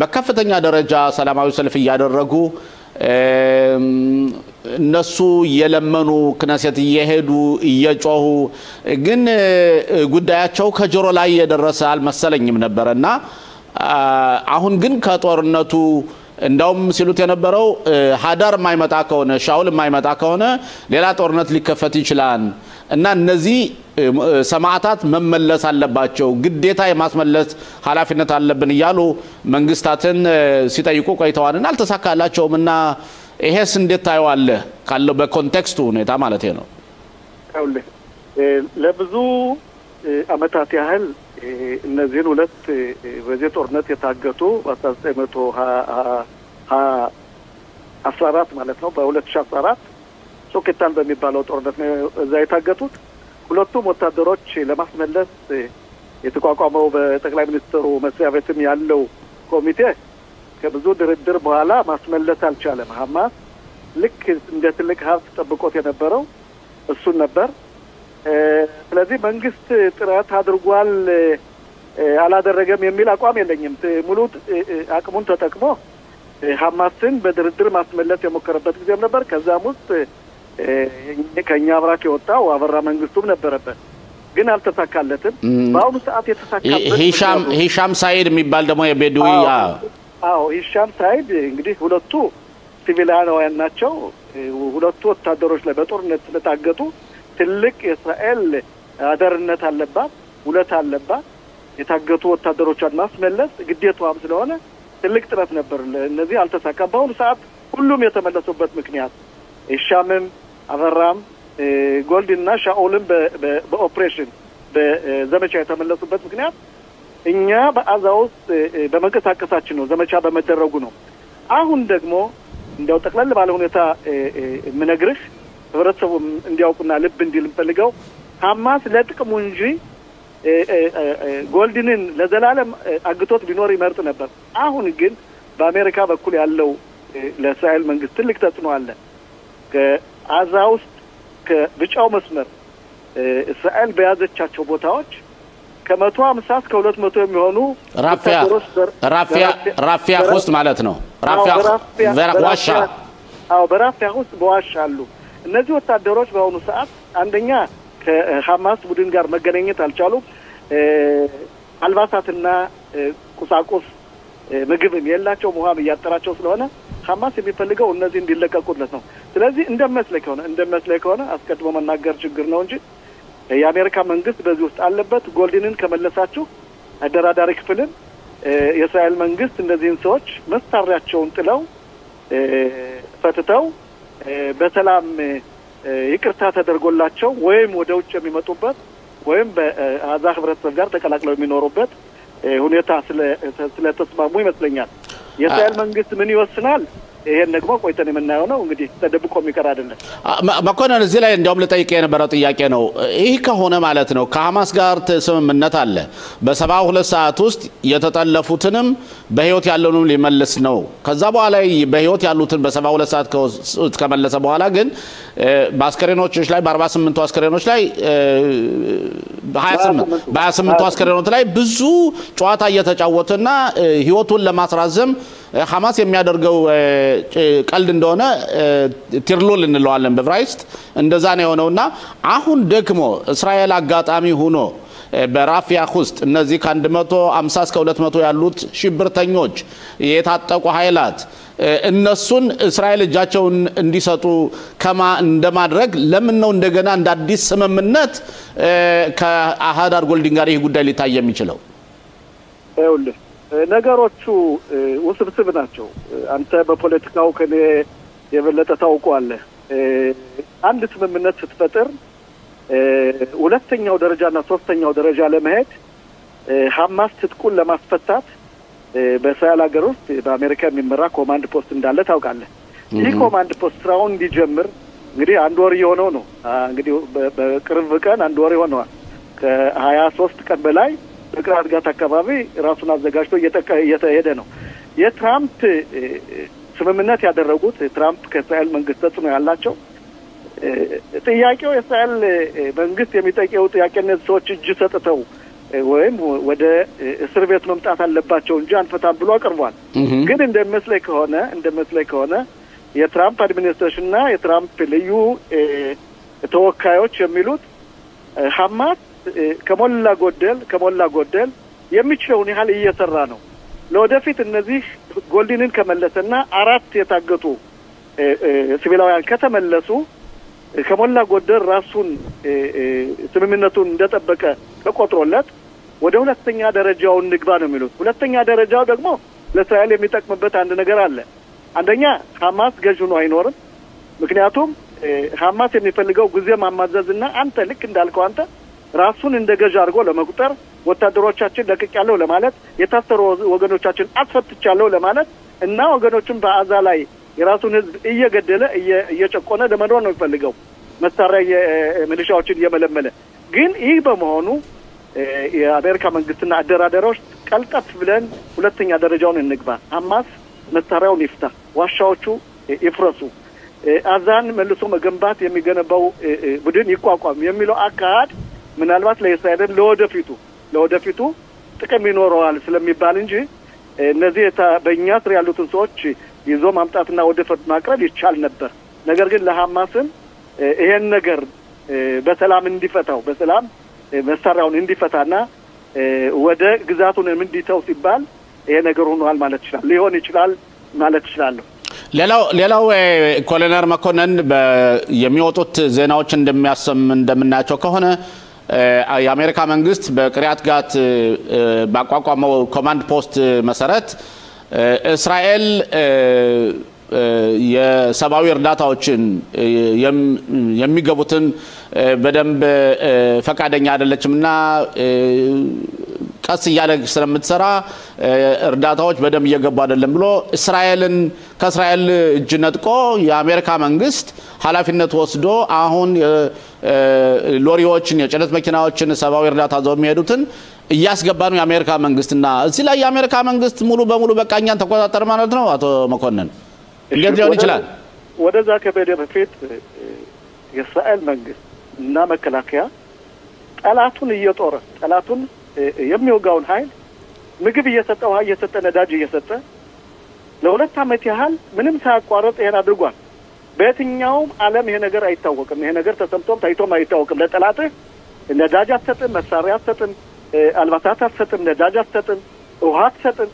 በከፍተኛ ደረጃ ሰላማዊ ሰልፍ ያደረጉ እነሱ የለመኑ ክነሰት እየሄዱ እየጮሁ ግን ጉዳያቸው ከጆሮ ላይ የደረሰ አልመሰለኝም ነበርና አሁን ግን ከጦርነቱ እንደውም ሲሉት የነበረው ሃዳር ማይመጣ ከሆነ ሻውል ማይመጣ ከሆነ ሌላ ጦርነት ሊከፈት ይችላል እና እነዚህ ሰማዕታት መመለስ አለባቸው ግዴታ የማስመለስ ኃላፊነት አለብን ይያሉ መንግስታትን ሲጠይቁ ቆይተዋልና አልተሳካላቸውምና ይሄስ እንዴት ታየዋለ ካለው በኮንቴክስቱ ሁኔታ ማለት ነው ለብዙ አመታት ያህል እነዚህን ሁለት በዚህ ጦርነት የታገቱ በ1914 ማለት ነው በ2014 ሶኬታን በሚባለው ጦርነት እዛ የታገቱት ሁለቱም ወታደሮች ለማስመለስ የተቋቋመው በጠቅላይ ሚኒስትሩ መስሪያ ቤትም ያለው ኮሚቴ ከብዙ ድርድር በኋላ ማስመለስ አልቻለም ሐማስ ልክ እንደ ትልቅ ሀብት ጠብቆት የነበረው እሱን ነበር ስለዚህ መንግስት ጥረት አድርጓል አላደረገም የሚል አቋም የለኝም ሙሉ አቅሙን ተጠቅሞ ሐማስን በድርድር ማስመለስ የሞከረበት ጊዜ ነበር ከዛም ውስጥ ከኛ አብራክ የወጣው አበራ መንግስቱም ነበረበት ግን አልተሳካለትም በአሁኑ ሰዓት የተሳካበት ሂሻም ሳይድ የሚባል ደግሞ የቤዱዊ ሂሻም ሳይድ እንግዲህ ሁለቱ ሲቪላውያን ናቸው ሁለቱ ወታደሮች ላይ በጦርነት ስለታገቱ ትልቅ የእስራኤል አደርነት አለባት ውለት አለባት የታገቱ ወታደሮችን ማስመለስ ግዴታዋም ስለሆነ ትልቅ ጥረት ነበር እነዚህ አልተሳካም በአሁኑ ሰዓት ሁሉም የተመለሱበት ምክንያት ሂሻምም አበራም ጎልድና ሻኦልም በኦፕሬሽን በዘመቻ የተመለሱበት ምክንያት እኛ በአዛ ውስጥ በመንቀሳቀሳችን ነው ዘመቻ በመደረጉ ነው አሁን ደግሞ እንደው ጠቅለል ባለ ሁኔታ ምነግርህ ህብረተሰቡ እንዲያውቁና ልብ እንዲል ፈልገው ሐማስ ለጥቅሙ እንጂ ጎልድንን ለዘላለም አግቶት ቢኖር ይመርጥ ነበር አሁን ግን በአሜሪካ በኩል ያለው ለእስራኤል መንግስት ትልቅ ተጽዕኖ አለ ከአዛ ውስጥ ከብጫው መስመር እስራኤል በያዘቻቸው ቦታዎች ከ150 እስከ 200 የሚሆኑ ራፊያ ውስጥ ማለት ነው ዋሻ በራፊያ ውስጥ በዋሻ አሉ እነዚህ ወታደሮች በአሁኑ ሰዓት አንደኛ ከሐማስ ቡድን ጋር መገናኘት አልቻሉም አልባሳትና ቁሳቁስ ምግብም የላቸው ሙሃም ያጠራቸው ስለሆነ ሐማስ የሚፈልገው እነዚህ እንዲለቀቁለት ነው ስለዚህ እንደመስለ ከሆነ አስቀድሞ መናገር ችግር ነው እንጂ የአሜሪካ መንግስት በዚህ ውስጥ አለበት ጎልድንን ከመለሳችሁ አደራዳሪ ክፍልን የእስራኤል መንግስት እነዚህን ሰዎች መሳሪያቸውን ጥለው ፈትተው በሰላም ይቅርታ ተደርጎላቸው ወይም ወደ ውጭ የሚመጡበት ወይም በአዛ ህብረተሰብ ጋር ተቀላቅለው የሚኖሩበት ሁኔታ ስለተስማሙ ይመስለኛል የእስራኤል መንግስት ምን ይወስናል ይሄን ደግሞ ቆይተን የምናየው ነው እንግዲህ ተደብቆ የሚቀር አይደለም መኮንን እዚህ ላይ እንደውም ለጠይቄ የነበረው ጥያቄ ነው ይሄ ከሆነ ማለት ነው ከሐማስ ጋር ስምምነት አለ በ72 ሰዓት ውስጥ የተጠለፉትንም በህይወት ያለውንም ሊመልስ ነው ከዛ በኋላ በህይወት ያሉትን በ72 ሰዓት ከመለሰ በኋላ ግን በአስከሬኖች ላይ በ48 አስከሬኖች ላይ 28 አስከሬኖች ላይ ብዙ ጨዋታ እየተጫወተና ህይወቱን ለማስራዘም ሐማስ የሚያደርገው ቀልድ እንደሆነ ቲርሎል እንለዋለን በዕብራይስጥ እንደዛ ነው የሆነውና አሁን ደግሞ እስራኤል አጋጣሚ ሆኖ በራፊያ ውስጥ እነዚህ ከ150 እስከ 200 ያሉት ሽብርተኞች የታጠቁ ኃይላት እነሱን እስራኤል እጃቸውን እንዲሰጡ እንደማድረግ ለምን ነው እንደገና እንደ አዲስ ስምምነት ከአሃዳር ጎልዲን ጋር ይሄ ጉዳይ ሊታይ የሚችለው ይኸውልህ ነገሮቹ ውስብስብ ናቸው አንተ በፖለቲካው ከኔ የበለጠ ታውቀዋለህ አንድ ስምምነት ስትፈጥር ሁለተኛው ደረጃና ሶስተኛው ደረጃ ለመሄድ ሐማስ ትጥቁን ለማስፈታት በእስራኤል ሀገር ውስጥ በአሜሪካ የሚመራ ኮማንድ ፖስት እንዳለ ታውቃለህ ይህ ኮማንድ ፖስት ስራውን እንዲጀምር እንግዲህ አንድ ወር የሆነው ነው እንግዲህ በቅርብ ቀን አንድ ወር የሆነዋል ከ23 ቀን በላይ በቅራት ጋር አካባቢ ራሱን አዘጋጅቶ እየተሄደ ነው የትራምፕ ስምምነት ያደረጉት ትራምፕ ከእስራኤል መንግስት ተጽዕኖ ያላቸው ጥያቄው የእስራኤል መንግስት የሚጠይቀው ጥያቄነት ሰዎች እጅ ሰጥተው ወይም ወደ እስር ቤት መምጣት አለባቸው እንጂ አንፈታም ብሎ አቀርቧል ግን እንደመስለኝ ከሆነ የትራምፕ አድሚኒስትሬሽንና የትራምፕ ልዩ ተወካዮች የሚሉት ሐማስ ከሞላ ጎደል የሚችለውን ያህል እየሰራ ነው ለወደፊት እነዚህ ጎልድንን ከመለሰና 4 የታገቱ ሲቪላውያን ከተመለሱ ከሞላ ጎደል ራሱን ስምምነቱን እንደጠበቀ ተቆጥሮለት ወደ ሁለተኛ ደረጃው ንግባ ነው የሚሉት ሁለተኛ ደረጃው ደግሞ ለእስራኤል የሚጠቅምበት አንድ ነገር አለ አንደኛ ሐማስ ገዥኑ አይኖርም ምክንያቱም ሐማስ የሚፈልገው ጊዜ ማማዘዝና አንተ ልክ እንዳልከው አንተ ራሱን እንደገዥ አድርጎ ለመቁጠር ወታደሮቻችን ለቅቄያለሁ ለማለት የታሰሩ ወገኖቻችን አስፈትቻለሁ ለማለት እና ወገኖችን በአዛ ላይ የራሱን ህዝብ እየገደለ እየጨቆነ ለመኖር ነው የሚፈልገው መሳሪያ ሚሊሻዎችን እየመለመለ ግን ይህ በመሆኑ የአሜሪካ መንግስትና አደራዳሪዎች ቀልጠፍ ብለን ሁለተኛ ደረጃውን እንግባ ሐማስ መሳሪያውን ይፍታ ዋሻዎቹ ይፍረሱ አዛን መልሶ መገንባት የሚገነባው ቡድን ይቋቋም የሚለው አካሄድ ምናልባት ለእስራኤል ለወደፊቱ ጥቅም ይኖረዋል ስለሚባል እንጂ እነዚህ በእኛ ስር ያሉትን ሰዎች ይዞ ማምጣትና ወደ ፍርድ ማቅረብ ይቻል ነበር ነገር ግን ለሐማስም ይሄን ነገር በሰላም እንዲፈታው በሰላም መሳሪያውን እንዲፈታና ወደ ግዛቱን እንዲተው ሲባል ይሄ ነገር ሆኗል ማለት ይችላል ሊሆን ይችላል ማለት ይችላል ሌላው ኮሎኔል መኮንን የሚወጡት ዜናዎች እንደምናያቸው ከሆነ የአሜሪካ መንግስት በቅሪያት ጋት ባቋቋመው ኮማንድ ፖስት መሰረት እስራኤል የሰብአዊ እርዳታዎችን የሚገቡትን በደንብ ፈቃደኛ አይደለችምና ቀስ እያለ ስለምትሰራ እርዳታዎች በደም እየገቡ አይደለም ብሎ እስራኤልን ከእስራኤል እጅ ነጥቆ የአሜሪካ መንግስት ኃላፊነት ወስዶ አሁን ሎሪዎችን የጭነት መኪናዎችን ሰባዊ እርዳታ ዘው የሚሄዱትን እያስገባ ነው የአሜሪካ መንግስትና እዚህ ላይ የአሜሪካ መንግስት ሙሉ በሙሉ በቃኛን ተቆጣጣሪ ማለት ነው አቶ መኮንን እንዴት ሊሆን ይችላል ወደዛ ከበደ በፊት የእስራኤል መንግስት እና መከላከያ ጠላቱን እየጦረ ጠላቱን የሚወጋውን ኃይል ምግብ እየሰጠ ውሃ እየሰጠ ነዳጅ እየሰጠ ለሁለት ዓመት ያህል ምንም ሳያቋርጥ ይሄን አድርጓል በየትኛውም ዓለም ይሄ ነገር አይታወቅም ይሄ ነገር ተሰምቶም ታይቶም አይታወቅም ለጠላትህ ነዳጅ አትሰጥም መሳሪያ አትሰጥም አልባሳት አትሰጥም ነዳጅ አትሰጥም ውሃ አትሰጥም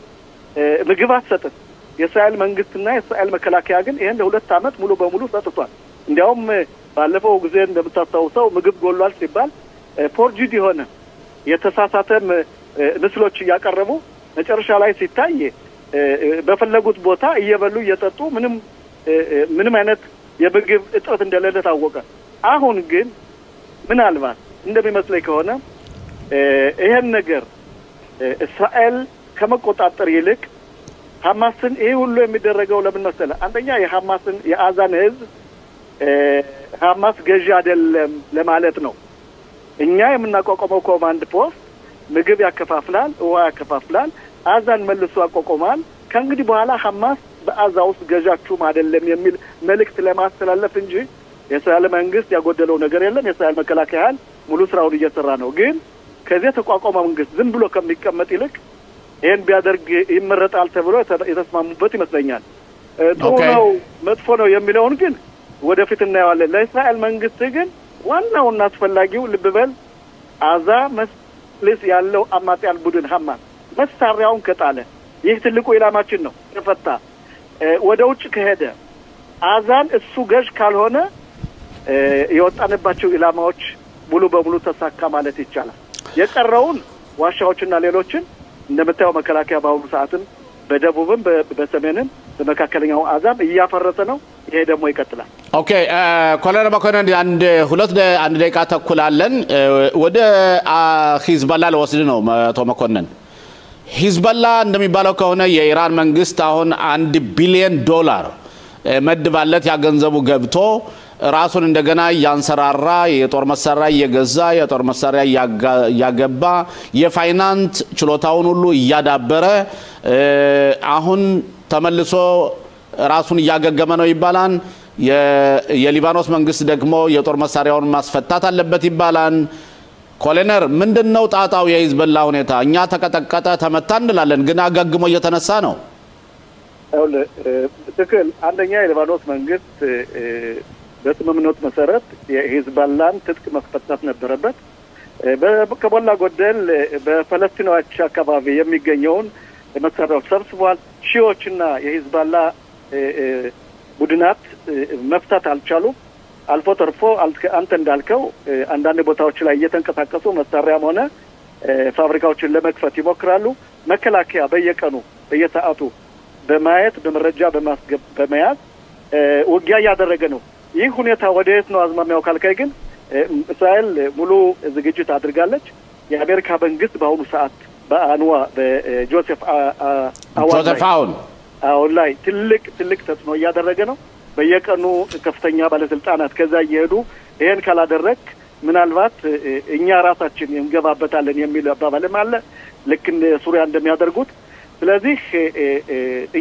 ምግብ አትሰጥም የእስራኤል መንግስትና የእስራኤል መከላከያ ግን ይሄን ለሁለት ዓመት ሙሉ በሙሉ ሰጥቷል እንዲያውም ባለፈው ጊዜ እንደምታስታውሰው ምግብ ጎሏል ሲባል ፎርጂድ የሆነ የተሳሳተም ምስሎች ያቀረቡ መጨረሻ ላይ ሲታይ በፈለጉት ቦታ እየበሉ እየጠጡ ምንም አይነት የምግብ እጥረት እንደሌለ ታወቀ አሁን ግን ምናልባት እንደሚመስለኝ ከሆነ ይሄን ነገር እስራኤል ከመቆጣጠር ይልቅ ሐማስን ይሄ ሁሉ የሚደረገው ለምን መሰለ አንደኛ የሐማስን የአዛን ህዝብ ሐማስ ገዢ አይደለም ለማለት ነው እኛ የምናቋቋመው ኮማንድ ፖስት ምግብ ያከፋፍላል ውሃ ያከፋፍላል አዛን መልሶ ያቋቋማል ከእንግዲህ በኋላ ሐማስ በአዛ ውስጥ ገዣችሁም አይደለም የሚል መልእክት ለማስተላለፍ እንጂ የእስራኤል መንግስት ያጎደለው ነገር የለም የእስራኤል መከላከያ ሙሉ ስራውን እየሰራ ነው ግን ከዚህ ተቋቋመ መንግስት ዝም ብሎ ከሚቀመጥ ይልቅ ይሄን ቢያደርግ ይመረጣል ተብሎ የተስማሙበት ይመስለኛል ጥሩ ነው መጥፎ ነው የሚለውን ግን ወደፊት እናያለን ለእስራኤል መንግስት ግን ዋናውና አስፈላጊው ልብበል አዛ መስልስ ያለው አማጺያን ቡድን ሐማስ መሳሪያውን ከጣለ ይህ ትልቁ ኢላማችን ነው ተፈታ ወደ ውጭ ከሄደ አዛን እሱ ገዥ ካልሆነ የወጣንባቸው ኢላማዎች ሙሉ በሙሉ ተሳካ ማለት ይቻላል የቀረውን ዋሻዎችና ሌሎችን እንደምታየው መከላከያ በአሁኑ ሰዓትም በደቡብም በሰሜንም በመካከለኛው አዛም እያፈረሰ ነው ይሄ ደግሞ ይቀጥላል ኦኬ ኮሎኔል መኮንን አንድ ደቂቃ ተኩላለን ወደ ሂዝቦላ ለወስድ ነው አቶ መኮንን ሂዝቦላ እንደሚባለው ከሆነ የኢራን መንግስት አሁን $1 ቢሊዮን መድባለት ያገንዘቡ ገብቶ ራሱን እንደገና ያንሰራራ የጦር መሳሪያ እየገዛ የጦር መሳሪያ ያገባ የፋይናንስ ችሎታውን ሁሉ ያዳበረ አሁን ተመልሶ ራሱን ያገገመ ነው ይባላል የሊባኖስ መንግስት ደግሞ የጦር መሳሪያውን ማስፈታት አለበት ይባላል ኮሎኔል ምንድነው ጣጣው የሂዝቦላ ሁኔታ እኛ ተቀጠቀጠ ተመታ እንላለን ግን አገግሞ እየተነሳ ነው ትክክል አንደኛ የሊባኖስ መንግስት በስምምነቱ መሰረት የሂዝቦላን ትጥቅ መፍታት ነበረበት ከሞላ ጎደል በፈለስቲናዎች አካባቢ የሚገኘውን መሳሪያዎች ሰብስቧል ሺዎችና የሂዝቦላ ቡድናት መፍታት አልቻሉም አልፎ ተርፎ አንተ እንዳልከው አንዳንድ ቦታዎች ላይ እየተንቀሳቀሱ መሳሪያም ሆነ ፋብሪካዎችን ለመክፈት ይሞክራሉ መከላከያ በየቀኑ በየሰዓቱ በማየት በመረጃ በመያዝ ውጊያ ያደረገ ነው ይህ ሁኔታ ወደየት ነው አዝማሚያው ካልከይ ግን እስራኤል ሙሉ ዝግጅት አድርጋለች የአሜሪካ መንግስት በአሁኑ ሰዓት በአንዋ በጆሴፍ አውን ላይ ትልቅ ተጽዕኖ እያደረገ ነው በየቀኑ ከፍተኛ ባለስልጣናት ከዛ እየሄዱ ይሄን ካላደረክ ምናልባት እኛ ራሳችን እንገባበታለን የሚል አባባልም አለ ልክ እንደ ሱሪያ እንደሚያደርጉት ስለዚህ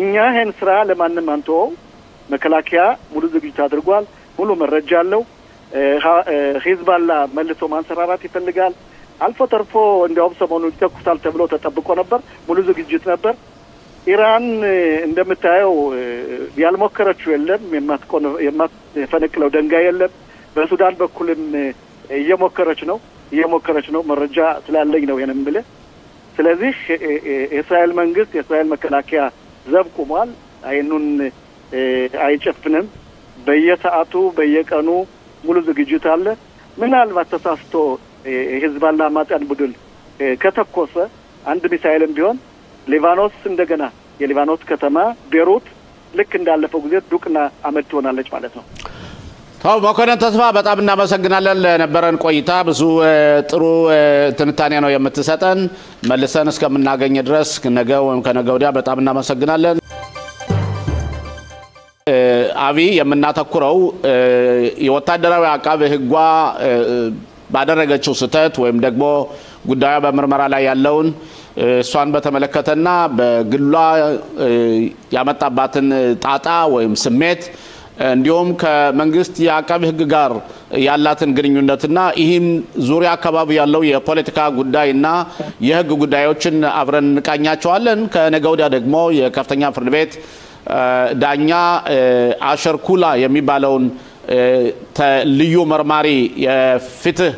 እኛ ይሄን ስራ ለማንም አንተው መከላከያ ሙሉ ዝግጅት አድርጓል ሙሉ መረጃ አለው ሂዝቦላ መልሶ ማንሰራራት ይፈልጋል አልፎ ተርፎ እንዲያውም ሰሞኑን ተኩሳል ተብሎ ተጠብቆ ነበር ሙሉ ዝግጅት ነበር ኢራን እንደምታየው ያልሞከረችው የለም የማትፈነቅለው ድንጋይ የለም በሱዳን በኩልም እየሞከረች ነው መረጃ ስላለኝ ነው የነምለ ስለዚህ የእስራኤል መንግስት የእስራኤል መከላከያ ዘብ ቆሟል አይኑን አይጨፍንም በየሰዓቱ በየቀኑ ሙሉ ዝግጅት አለ ምናልባት ተሳስቶ ሂዝቦላ አማጺያን ቡድን ከተኮሰ አንድ ሚሳኤልም ቢሆን ሊባኖስ እንደገና የሊባኖስ ከተማ ቤሩት ልክ እንዳለፈው ጊዜ ዱቅና አመድ ትሆናለች ማለት ነው አው መኮንን ተስፋ በጣም እናመሰግናለን ለነበረን ቆይታ ብዙ ጥሩ ትንታኔ ነው የምትሰጠን መልሰን እስከምናገኝ ድረስ ነገ ወይም ከነገ ወዲያ በጣም እናመሰግናለን አቢ የምናተኩረው የወታደራዊ አቃቤ ህጓ ባደረገችው ስህተት ወይም ደግሞ ጉዳዩ በመርመራ ላይ ያለውን እሷን በተመለከተና በግሏ ያመጣባትን ጣጣ ወይም ስሜት እንዲሁም ከመንግስት የአቃቤ ህግ ጋር ያላትን ግንኙነትና ይህም ዙሪያ አካባቢ ያለው የፖለቲካ ጉዳይና የህግ ጉዳዮችን አብረን እንቃኛቸዋለን ከነገ ወዲያ ደግሞ የከፍተኛ ፍርድ ቤት ዳኛ አሸር ኩላ የሚባለውን ልዩ መርማሪ የፍትህ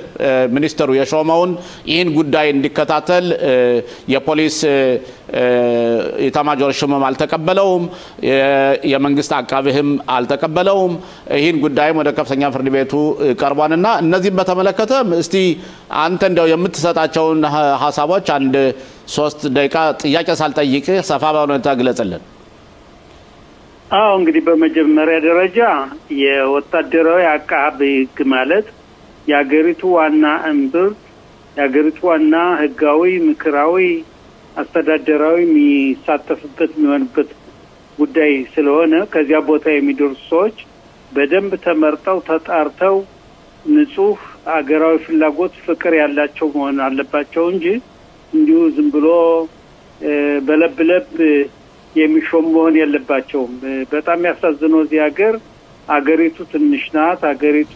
ሚኒስተሩ የሾመውን ይህን ጉዳይ እንዲከታተል የፖሊስ ኢታማጆር ሹምም አልተቀበለውም የመንግስት አቃቤህም አልተቀበለውም ይህን ጉዳይ ወደ ከፍተኛ ፍርድ ቤቱ ቀርቧልና እነዚህ በተመለከተ እስቲ አንተ እንደው የምትሰጣቸውን ሐሳቦች አንድ 3 ደቂቃ ጥያቄ ሳልጠይቅ ሰፋ ባለ ተግለጽልን አዎ እንግዲህ በመጀመሪያ ደረጃ የወታደራዊ አቃቤ ህግ ማለት የሀገሪቱ ዋና እንብር የሀገሪቱ ዋና ህጋዊ ምክራዊ አስተዳደራዊ የሚሳተፍበት የሚሆንበት ጉዳይ ስለሆነ ከዚያ ቦታ የሚደርሱ ሰዎች በደንብ ተመርጠው ተጣርተው ንጹህ አገራዊ ፍላጎት ፍቅር ያላቸው መሆን አለባቸው እንጂ እንዲሁ ዝም ብሎ በለብለብ የሚሾም መሆን የለባቸውም በጣም ያሳዝነው እዚህ ሀገር አገሪቱ ትንሽ ናት አገሪቱ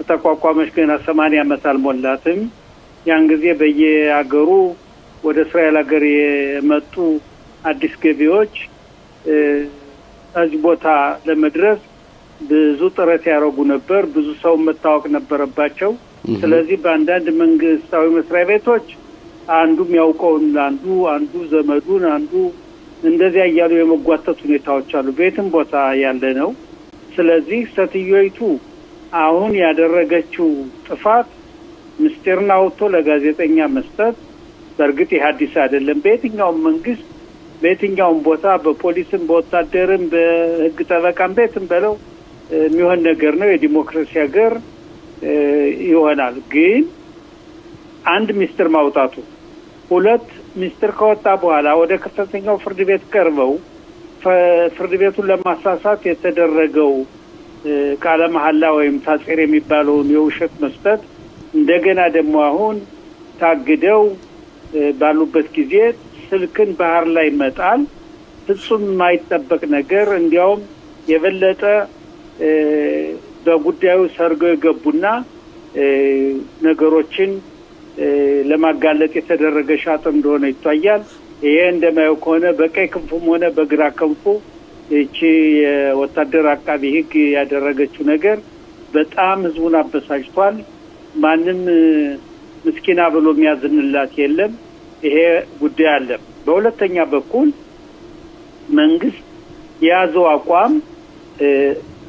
ተቋቋመች ገና 80 ዓመት አልሞላትም ያን ጊዜ በየሀገሩ ወደ እስራኤል ሀገር የመጡ አዲስ ገቢዎች እዚህ ቦታ ለመድረስ ብዙ ጥረት ያደርጉ ነበር ብዙ ሰው መታወቅ ነበረባቸው ስለዚህ በአንዳንድ መንግስታዊ መስሪያ ቤቶች አንዱም ያውቀው አንዱ ዘመዱን አንዱ እንደዚያ ያያሉ የመጓተት ሁኔታዎች አሉ ቤትም ቦታ ያለ ነው ስለዚህ ስተትዮይቱ አሁን ያደረገችው ጥፋት ምስጢርና አውጥቶ ለጋዜጠኛ መስጠት በርግጥ ይሐዲስ አይደለም በየትኛውም መንግስት በየትኛውም ቦታ በፖሊስም በወታደርም በህግ ጠበቃም ቤትም በለው የሚሆን ነገር ነው የዲሞክራሲ ሀገር ይሆናል ግን አንድ ምስጢር ማውጣቱ ሁለት ሚኒስትር ከወጣ በኋላ ወደ ከፍተኛው ፍርድ ቤት ቀርበው ፍርድ ቤቱን ለማሳሳት የተደረገው ቃለ መሐላ ወይም ታጽር የሚባለው የውሸት መስጠት እንደገና ደግሞ አሁን ታግደው ባሉበት ጊዜ ስልክን ባህር ላይ መጣል ፍጹም የማይጠበቅ ነገር እንዲያውም የበለጠ በጉዳዩ ሰርገው የገቡና ነገሮችን ለማጋለጥ የተደረገ ሻጥር እንደሆነ ይታያል ይሄ እንደማየው ከሆነ በቀይ ክንፉም ሆነ በግራ ክንፉ እቺ የወታደር አቃቤ ህግ ያደረገችው ነገር በጣም ህዝቡን አበሳጭቷል ማንም ምስኪና ብሎ የሚያዝንላት የለም ይሄ ጉዳይ አለ በሁለተኛ በኩል መንግስት የያዘው አቋም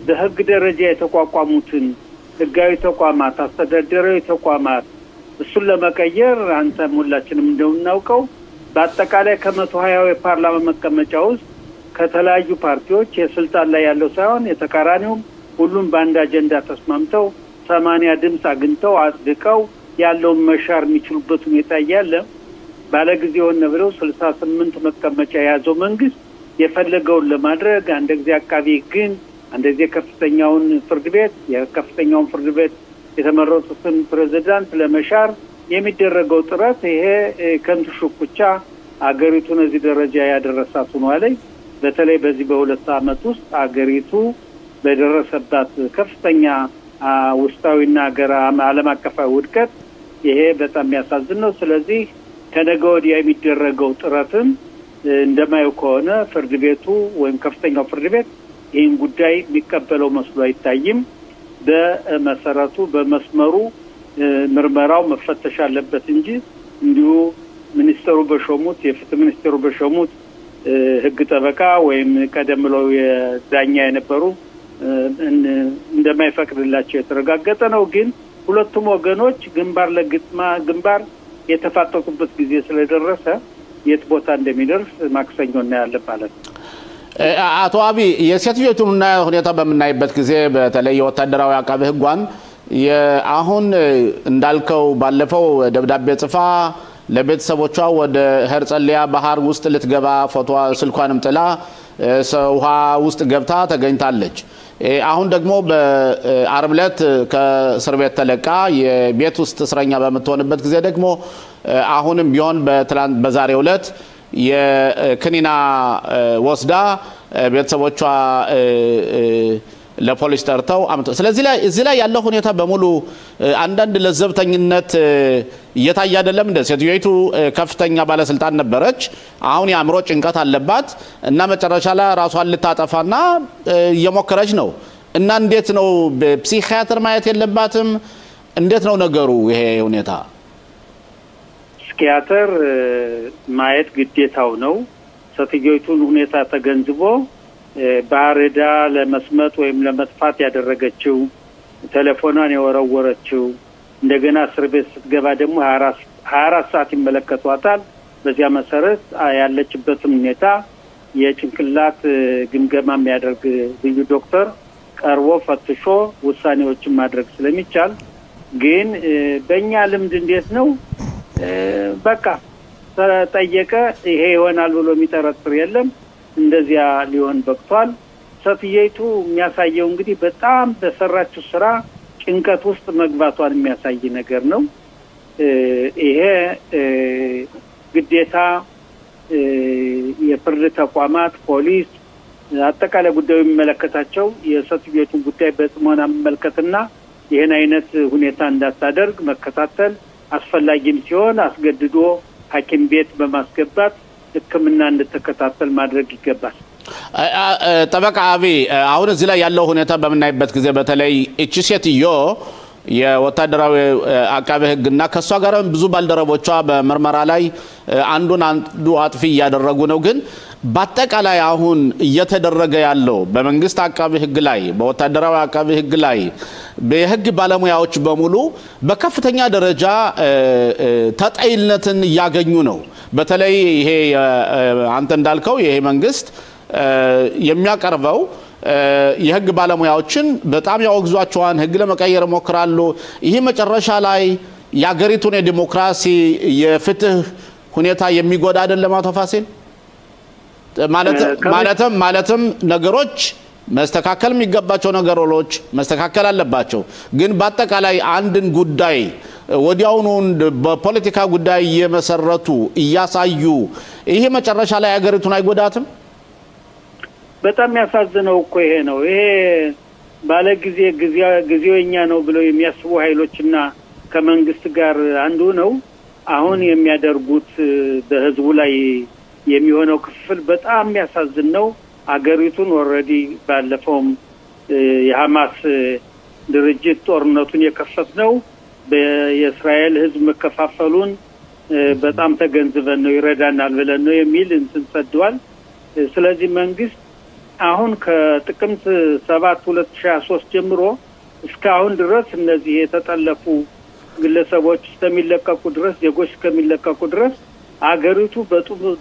በህግ ደረጃ የተቋቋሙትን ህጋዊ ተቋማት አስተዳደራዊ ተቋማት እሱን ለመቀየር አንተ ሁላችንም እንደምናውቀው በአጠቃላይ ከ120 የፓርላማ መቀመጫ ውስጥ ከተለያዩ ፓርቲዎች የስልጣን ላይ ያለው ሳይሆን የተቃራኒውም ሁሉም በአንድ አጀንዳ ተስማምተው 80 ድምጽ አግኝተው አጽድቀው ያለውን መሻር የሚችሉበት ሁኔታ ያለ ባለጊዜው ነው 68 መቀመጫ ያዘው መንግስት የፈለገውን ለማድረግ አንድ ጊዜ አቃቤ ግን እንደዚህ ከፍተኛውን ፍርድ ቤት የከፍተኛውን ፍርድ ቤት የተመረጡትን ፕሬዝዳንት ለመሻር የሚደረገው ጥረት ይሄ ከንቱ ሽኩቻ አገሪቱን እዚህ ደረጃ ያደረሳት ነው አለኝ በተለይ በዚህ በሁለት አመት ውስጥ አገሪቱ በደረሰባት ከፍተኛ ውስጣዊና ዓለም አቀፋዊ ውድቀት ይሄ በጣም ያሳዝን ነው ስለዚህ ከነገ ወዲያ የሚደረገው ጥረትን እንደማየው ከሆነ ፍርድ ቤቱ ወይም ከፍተኛው ፍርድ ቤት ይህን ጉዳይ የሚቀበለው መስሎ አይታይም በመሰረቱ በመስመሩ ምርመራው መፈተሽ አለበት እንጂ እንዲሁ ሚኒስተሩ በሾሙት የፍትህ ሚኒስተሩ በሾሙት ህግ ጠበቃ ወይም ቀደም ብለው የዳኛ የነበሩ እንደማይፈቅድላቸው የተረጋገጠ ነው ግን ሁለቱም ወገኖች ግንባር የተፋጠጡበት ጊዜ ስለደረሰ የት ቦታ እንደሚደርስ ማክሰኞ እናያለን ማለት ነው አቶ አቢ የሴትዮቱንና ሁኔታ በመናይበት ጊዜ በተለይ ወታደራዊ አቃቤ ህጓን አሁን እንዳልከው ባለፈው ደብዳቤ ጽፋ ለቤተሰቦቿ ወደ ሄርጸሊያ ባህር ውስጥ ልትገባ ፎቶ ስልኳንም ጥላ ውሃ ውስጥ ገብታ ተገኝታለች። አሁን ደግሞ በአርብ ዕለት ከእስር ቤት ተለቃ የቤት ውስጥ እስረኛ በመትሆንበት ጊዜ ደግሞ አሁንም ቢሆን በዛሬው ዕለት የክኒና ወስዳ ቤተሰቦቿ ለፖሊስ ጠርተው አምጥተው ስለዚህ ላይ እዚህ ላይ ያለው ሁኔታ በሙሉ አንዳንድ ለዘብተኝነት እየታየ አይደለም እንደ ሴትዮይቱ ከፍተኛ ባለስልጣን ነበረች አሁን ያምሮ ጭንቀት አለባት እና መጨረሻ ላይ ራሷን ልታጠፋና እየሞከረች ነው እና እንዴት ነው ፕሲኪያትር ማየት የለባትም እንዴት ነው ነገሩ ይሄ ሁኔታ ፕሲኪያትር ማየት ግዴታው ነው ሴትዮይቱን ሁኔታ ተገንዝቦ ባረዳ ለመስመጥ ወይም ለመጥፋት ያደረገችው ቴሌፎኗን የወረወረችው እንደገና እስር ቤት ስትገባ ደግሞ 24 ሰዓት ይመለከቷታል በዚያ መሰረት ያለችበትን ሁኔታ የጭንቅላት ግምገማ የሚያደርግ ልዩ ዶክተር ቀርቦ ፈትሾ ውሳኔዎችን ማድረግ ስለሚቻል ግን በእኛ ልምድ እንዴት ነው በቃ ተጠየቀ ይሄ ይሆናል ብሎ የሚጠረጥር የለም እንደዚያ ሊሆን በቅቷል ሴትዮይቱ የሚያሳየው እንግዲህ በጣም በሰራችው ስራ ጭንቀት ውስጥ መግባቷን የሚያሳይ ነገር ነው ይሄ ግዴታ የፍርድ ተቋማት ፖሊስ አጠቃላይ ጉዳዩ የሚመለከታቸው የሴትዮይቱን ጉዳይ በጥሞና መመልከትና ይሄን አይነት ሁኔታ እንዳታደርግ መከታተል አስፈላጊም ሲሆን አስገድዶ ሐኪም ቤት በማስገባት ህክምና እንድትከታተል ማድረግ ይገባል ጠበቃ አቢ አሁን እዚህ ላይ ያለው ሁኔታ በመናይበት ጊዜ በተለይ እቺ ሴትዮ የወታደራዊ አቃቤ ህግና ከሷ ጋር ብዙ ባልደረቦቿ በመርመራ ላይ አንዱ አጥፊ ያደረጉ ነው ግን በአጠቃላይ አሁን እየተደረገ ያለው በመንግስት አቃቤ ህግ ላይ በወታደራዊ አቃቤ ህግ ላይ በህግ ባለሙያዎች በሙሉ በከፍተኛ ደረጃ ተጠይልነትን ያገኙ ነው በተለይ ይሄ አንተ እንዳልከው ይሄ መንግስት የሚያቀርበው የህግ ባለሙያዎችን በጣም ያወግዟቸዋል ህግ ለመቀየር ሞክራሉ ይሄ መጨረሻ ላይ ያገሪቱን የዲሞክራሲ የፍትህ ሁኔታ የሚጎዳ አይደለም አቶ ፋሲል ማለትም ነገሮች መስተካከል የሚገባቸው ነገሮች መስተካከል አለባቸው ግን በአጠቃላይ አንድን ጉዳይ ወዲያውኑ በፖለቲካ ጉዳይ የመሰረቱ እያሳዩ ይሄ መጨረሻ ላይ ያገሪቱን አይጎዳትም በጣም ያሳዝነው እኮ ይሄ ነው ይሄ ባለ ጊዜኛ ነው ብለው የሚያስቡ ኃይሎችና ከመንግስት ጋር አንዱ ነው አሁን የሚያደርጉት በህዝቡ ላይ የሚሆነው ክፍል በጣም ያሳዝን ነው አገሪቱን ኦሬዲ ባለፈውም የሐማስ ድርጅት ጦርነቱን የከፈተው በእስራኤል ህዝብ መከፋፈሉን በጣም ተገንዝበን ነው ይረዳናል ብለን ነው የሚል እንሰደዋል ስለዚህ መንግስት አሁን ከጥቅምት 7 2023 ጀምሮ እስካሁን ድረስ እነዚህ የተጠለፉ ግለሰቦች እስከሚለቀቁ ድረስ ዜጎች እስከሚለቀቁ ድረስ አገሪቱ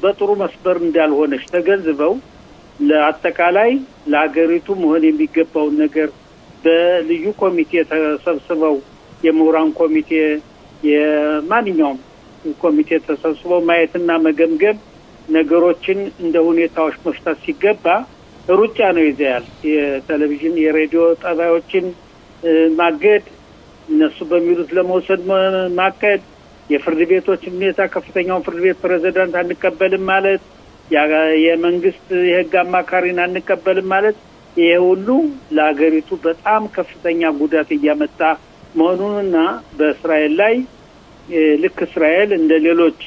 በጥሩ መስበር እንዳልሆነች ተገንዝበው ለአጠቃላይ ለአገሪቱ መሆን የሚገባው ነገር በልዩ ኮሚቴ ተሰብስበው የምሁራን ኮሚቴ የማንኛውም ኮሚቴ ተሰብስበው ማየትና መገምገም ነገሮችን እንደ ሁኔታዎች መፍታት ሲገባ ሩጫ ነው ይዘያል የቴሌቪዥን የሬዲዮ ጣቢያዎችን ማገድ እነሱ በሚሉት ለመውሰድ ማቀድ የፍርድ ቤቶች ሁኔታ ከፍተኛው ፍርድ ቤት ፕሬዝዳንት አንቀበልም ማለት የመንግስት የህግ አማካሪን አንቀበልም ማለት ይሄ ሁሉ ለአገሪቱ በጣም ከፍተኛ ጉዳት እያመጣ መሆኑንና በእስራኤል ላይ ልክ እስራኤል እንደ ሌሎች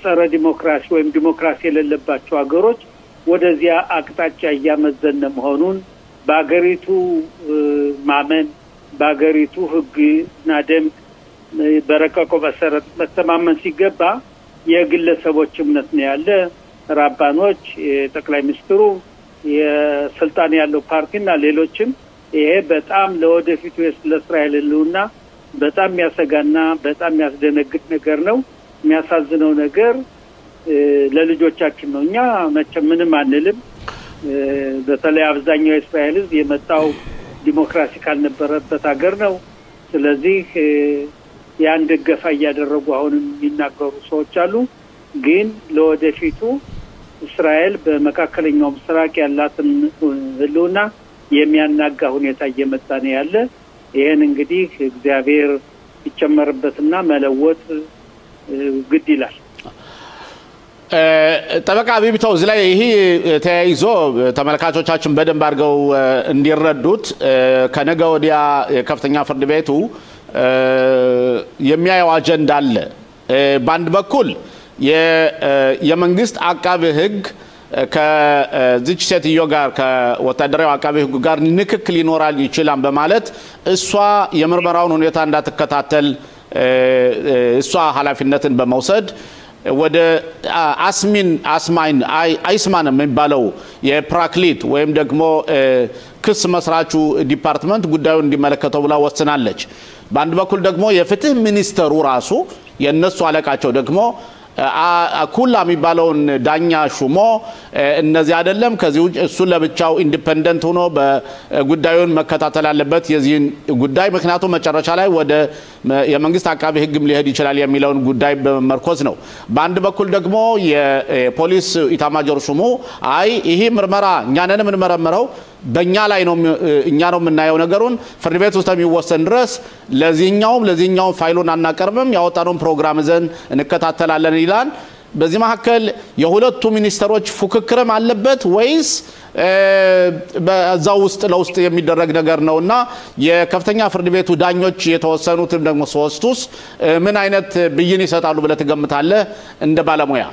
ጸረ ዲሞክራሲ ወይም ዲሞክራሲ የሌለባቸው ሀገሮች ወደዚያ አቅጣጫ እያመዘነ መሆኑን በአገሪቱ ማመን በአገሪቱ ህግና ደንብ በረቀቀው መሰረት መተማመን ሲገባ የግለሰቦች እምነት ነው ያለ ራባኖች የጠቅላይ ሚኒስትሩ የስልጣን ያለው ፓርቲና ሌሎችም ይሄ በጣም ለወደፊቱ ለእስራኤል ህልውና በጣም ያሰጋና በጣም ያስደነግጥ ነገር ነው የሚያሳዝነው ነገር ለልጆቻችን ነው እኛ መቼም ምንም አንልም በተለይ አብዛኛው የእስራኤል ህዝብ የመጣው ዲሞክራሲ ካልነበረበት ሀገር ነው ስለዚህ ያን ደገፋ ያደረጉ አሁንም የሚናገሩ ሰዎች አሉ ግን ለወደፊቱ እስራኤል በመካከለኛው ምስራቅ ያላትን ህልውና የሚያናጋ ሁኔታ እየመጣ ነው ያለ ይሄን እንግዲህ እግዚአብሔር ይጨመርበትና መለወጥ ግድ ይላል ጠበቃ ቢብተው እዚህ ላይ ይሄ ተያይዞ ተመልካቾቻችን በደንብ አድርገው እንዲረዱት ከነገ ወዲያ ከፍተኛ ፍርድ ቤቱ የሚያየው አጀንዳ አለ በአንድ በኩል የመንግስት አቃቤ ህግ ከዚች ሴትዮ ጋር ከወታደራዊ አቃቤ ህግ ጋር ንክክ ሊኖራል ይችላል በማለት እሷ የምርመራውን ሁኔታ እንዳትከታተል እሷ ኃላፊነትን በመውሰድ ወደ አይስማን የሚባለው የፕራክሊት ወይም ደግሞ ክስ መስራቹ ዲፓርትመንት ጉዳዩን እንዲመለከተው ብላ ወስናለች በአንድ በኩል ደግሞ የፍትህ ሚኒስተሩ ራሱ የነሱ አለቃቸው ደግሞ አኩላ የሚባለውን ዳኛ ሹሞ እነዚህ አይደለም ከዚህ ውጭ እሱ ለብቻው ኢንዲፔንደንት ሆኖ በጉዳዩን መከታተል አለበት የዚህን ጉዳይ ምክንያቱም መጨረሻ ላይ ወደ የመንግስት አቃቤ ህግም ሊሄድ ይችላል የሚለውን ጉዳይ በመመርኮዝ ነው በአንድ በኩል ደግሞ የፖሊስ ኢታማጆር ሹሙ አይ ይሄ ምርመራ እኛንን ምንመረመረው በእኛ ላይ ነው እኛ ነው የምናየው ነገሩን ፍርድ ቤት ውስጥ የሚወሰን ድረስ ለዚህኛው ፋይሉን አናቀርብም ያወጣነውን ፕሮግራም ዘን እንከታተላለን ይላል በዚህ መሐከል የሁለቱ ሚኒስተሮች ፉክክርም አለበት ወይስ በዛው ውስጥ ለውስጥ የሚደረግ ነገር ነውና የከፍተኛ ፍርድ ቤቱ ዳኞች የተወሰኑትም ደግሞ ሶስቱስ ምን አይነት ብይን ይሰጣሉ ብለ ተገምታለህ እንደ ባለሙያ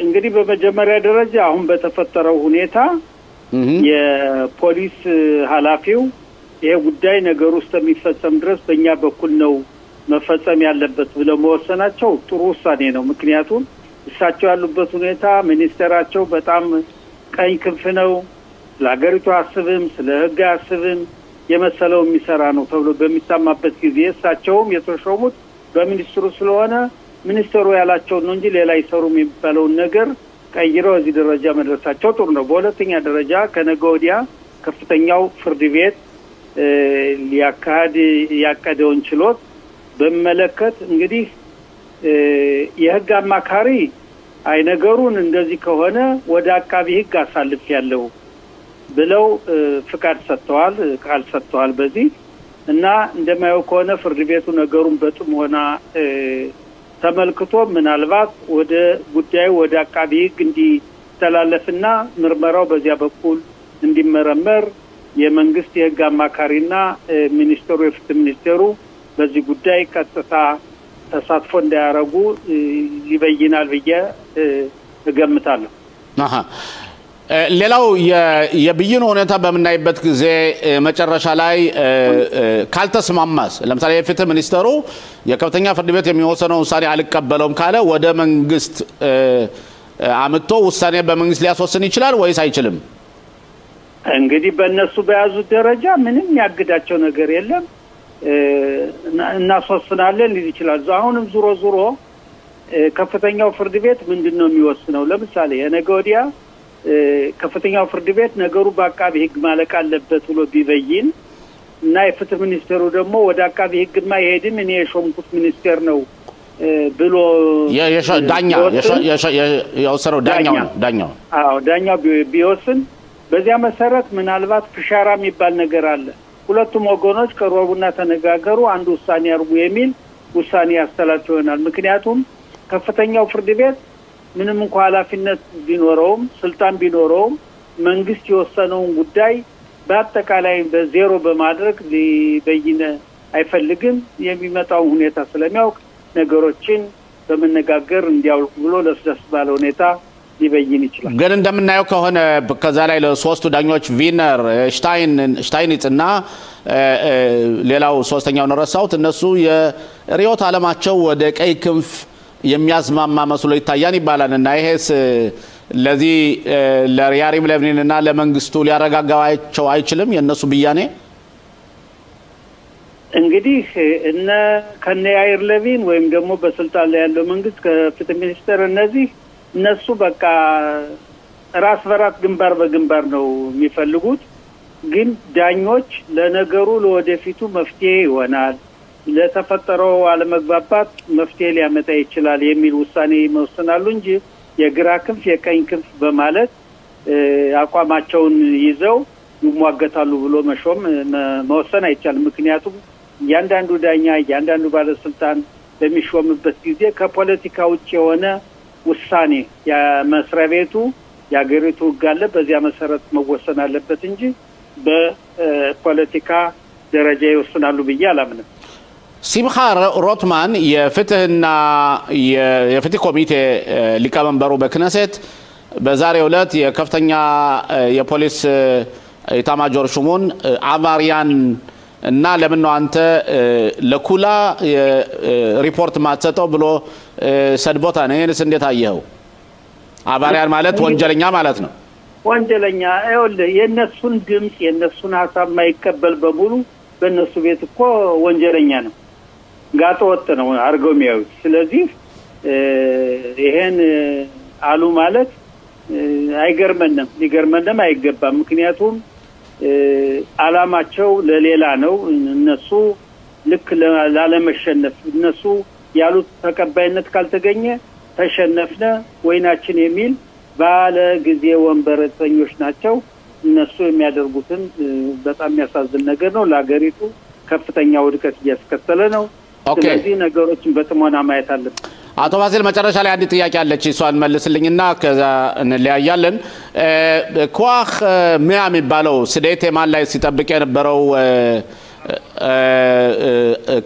እንግዲህ በመጀመሪያ ደረጃ አሁን በተፈጠረው ሁኔታ የፖሊስ ኃላፊው ይሄ ጉዳይ ነገር ውስጥ የሚፈጸም ድረስ በእኛ በኩል ነው መፈጸም ያለበት ብለው መወሰናቸው ጥሩ ውሳኔ ነው ምክንያቱም እሳቸው ያሉበት ሁኔታ ሚኒስተራቸው በጣም ቀኝ ክንፍ ነው ለሀገሪቱ አስብም ስለ ህግ አስብም የመሰለው የሚሰራ ነው ተብሎ በሚታማበት ጊዜ እሳቸውም የተሾሙት በሚኒስትሩ ስለሆነ ሚኒስተሩ ያላቸው ነው እንጂ ሌላ ይሰሩ የሚባለው ነገር ቀይረው እዚህ ደረጃ መድረሳቸው ጥሩ ነው በሁለተኛ ደረጃ ከነገ ወዲያ ከፍተኛው ፍርድ ቤት ያቀደውን ችሎት በመለከት እንግዲህ የህግ አማካሪ አይነገሩን እንደዚህ ከሆነ ወደ አቃቢ ህግ አሳልፍ ያለው ብለው ፍቃድ ሰጥተዋል ቃል ሰጥተዋል በዚህ እና እንደማየው ከሆነ ፍርድ ቤቱ ነገሩን በጥሞና ተመልክቶ ምናልባት ወደ ጉዳዩ ወደ አቃቢ ህግ እንዲተላለፍና ምርመራው በዚያ በኩል እንዲመረመር የመንግስት የህግ አማካሪና ሚኒስትሩ የፍትህ ሚኒስትሩ በዚህ ጉዳይ ቀጥታ ተሳትፎ እንዲያረጉ ይበይናል ብዬ እገምታለሁ ሌላው የብይኑ ሁኔታ በመናይበት ጊዜ መጨረሻ ላይ ካልተስማማስ ለምሳሌ የፍትህ ሚኒስተሩ የከፍተኛ ፍርድ ቤት የሚወሰነው ውሳኔ አልቀበለውም ካለ ወደ መንግስት አምጥቶ ውሳኔ በመንግስት ሊያስወስን ይችላል ወይስ አይችልም እንግዲህ በእነሱ በያዙት ደረጃ ምንም ያግዳቸው ነገር የለም እናስወስናለን ሊል ይችላል አሁንም ዙሮ ከፍተኛው ፍርድ ቤት ምንድነው የሚወስነው ለምሳሌ የነገ ወዲያ ከፍተኛው ፍርድ ቤት ነገሩ በአቃቢ ህግ ማለቅ አለበት ብሎ ቢበይን እና የፍትህ ሚኒስትሩ ደግሞ ወደ አቃቢ ህግማ ይሄድም እኔ የሾምኩት ሚኒስቴር ነው ብሎ ዳኛው ቢወስን በዚያ መሰረት ምናልባት ፍሻራ የሚባል ነገር አለ ሁለቱም ወገኖች ቀርበውና ተነጋገሩ አንድ ውሳኔ ያርጉ የሚል ውሳኔ ያስተላልፍ ይሆናል ምክንያቱም ከፍተኛው ፍርድ ቤት ምንም እንኳን ኃላፊነት ቢኖረውም ስልጣን ቢኖረውም መንግስት የወሰነውን ጉዳይ በአጠቃላይ በዜሮ በማድረግ ሊበይነ አይፈልግም የሚመጣው ሁኔታ ስለሚያውቅ ነገሮችን በመነጋገር እንዲያውቁ ብሎ ለስለስ ባለ ሁኔታ ሊበይን ይችላል ግን እንደምናየው ከሆነ ከዛ ላይ ለሶስቱ ዳኞች ቪነር ሽታይንስ እና ሌላው ሶስተኛው ነረሳውት እነሱ የሪዮት ዓለማቸው ወደ ቀይ ክንፍ የሚያዝማማ መስሎ ይታያን ይባላልና ይሄስ ለዚህ ለያሪም ለቭኒንና ለመንግስቱ ሊያረጋጋቸው አይችልም የነሱ ብያኔ እንግዲህ እነ ከነያይር ለቪን ወይም ደግሞ በስልጣን ላይ ያለው መንግስት ከፍትህ ሚኒስተር እነሱ በቃ ራስ በራስ ግንባር በግንባር ነው የሚፈልጉት ግን ዳኞች ለነገሩ ለወደፊቱ መፍትሄ ይሆናል ለተፈጠረው አለመግባባት መፍትሄ ሊያመጣ ይችላል የሚል ውሳኔ ይወስናሉ እንጂ የግራ ክንፍ የቀኝ ክንፍ በማለት አቋማቸውን ይዘው ይሟገታሉ ብሎ መወሰን አይቻልም ምክንያቱም ያንዳንዱ ዳኛ ያንዳንዱ ባለስልጣን በሚሾምበት ጊዜ ከፖለቲካ ውጭ የሆነ ውሳኔ የመስሪያ ቤቱ ያገሪቱ ጋለ በዚያ መሰረት መወሰን አለበት እንጂ በፖለቲካ ደረጃ ይወስናሉ ብዬ አላምንም ሲምኻ ሮትማን የፍትህና የፍትህ ኮሚቴ ሊቀመንበሩ በክነሴት በዛሬው ዕለት የከፍተኛ የፖሊስ ኢታማጆር ሹሙን አቫሪያን እና ለምን ነው አንተ ለኩላ ሪፖርት ማትሰጠው ብሎ ሰድቦታ ነው ይሄንስ እንዴት አየኸው አቫሪያን ማለት ወንጀለኛ ማለት ነው ወንጀለኛ አይወልህ የነሱን ድምጽ የነሱን ሐሳብ ማይቀበል በሙሉ በእነሱ ቤት እኮ ወንጀለኛ ነው ጋጦ ወጥ ነው አርገው የሚያዩት ስለዚህ ይሄን አሉ ማለት አይገርመንም ሊገርመንም አይገባም ምክንያቱም አላማቸው ለሌላ ነው እነሱ ልክ ላለመሸነፍ እነሱ ያሉት ተቀባይነት ካልተገኘ ተሸነፍነ ወይናችን የሚል ባለ ጊዜ ወንበረተኞች ናቸው እነሱ የሚያደርጉትን በጣም የሚያሳዝን ነገር ነው ለሀገሪቱ ከፍተኛ ውድቀት እያስከተለ ነው ስለዚህ ነገሮችን በጥሞና ማየት አለብን አቶ ባሲል መጨረሻ ላይ አንድ ጥያቄ አለች እሷን መልስልኝና ከዛ እንለያያለን ኳህ ሚያ የሚባለው ስዴቴማን ላይ ሲጠብቅ የነበረው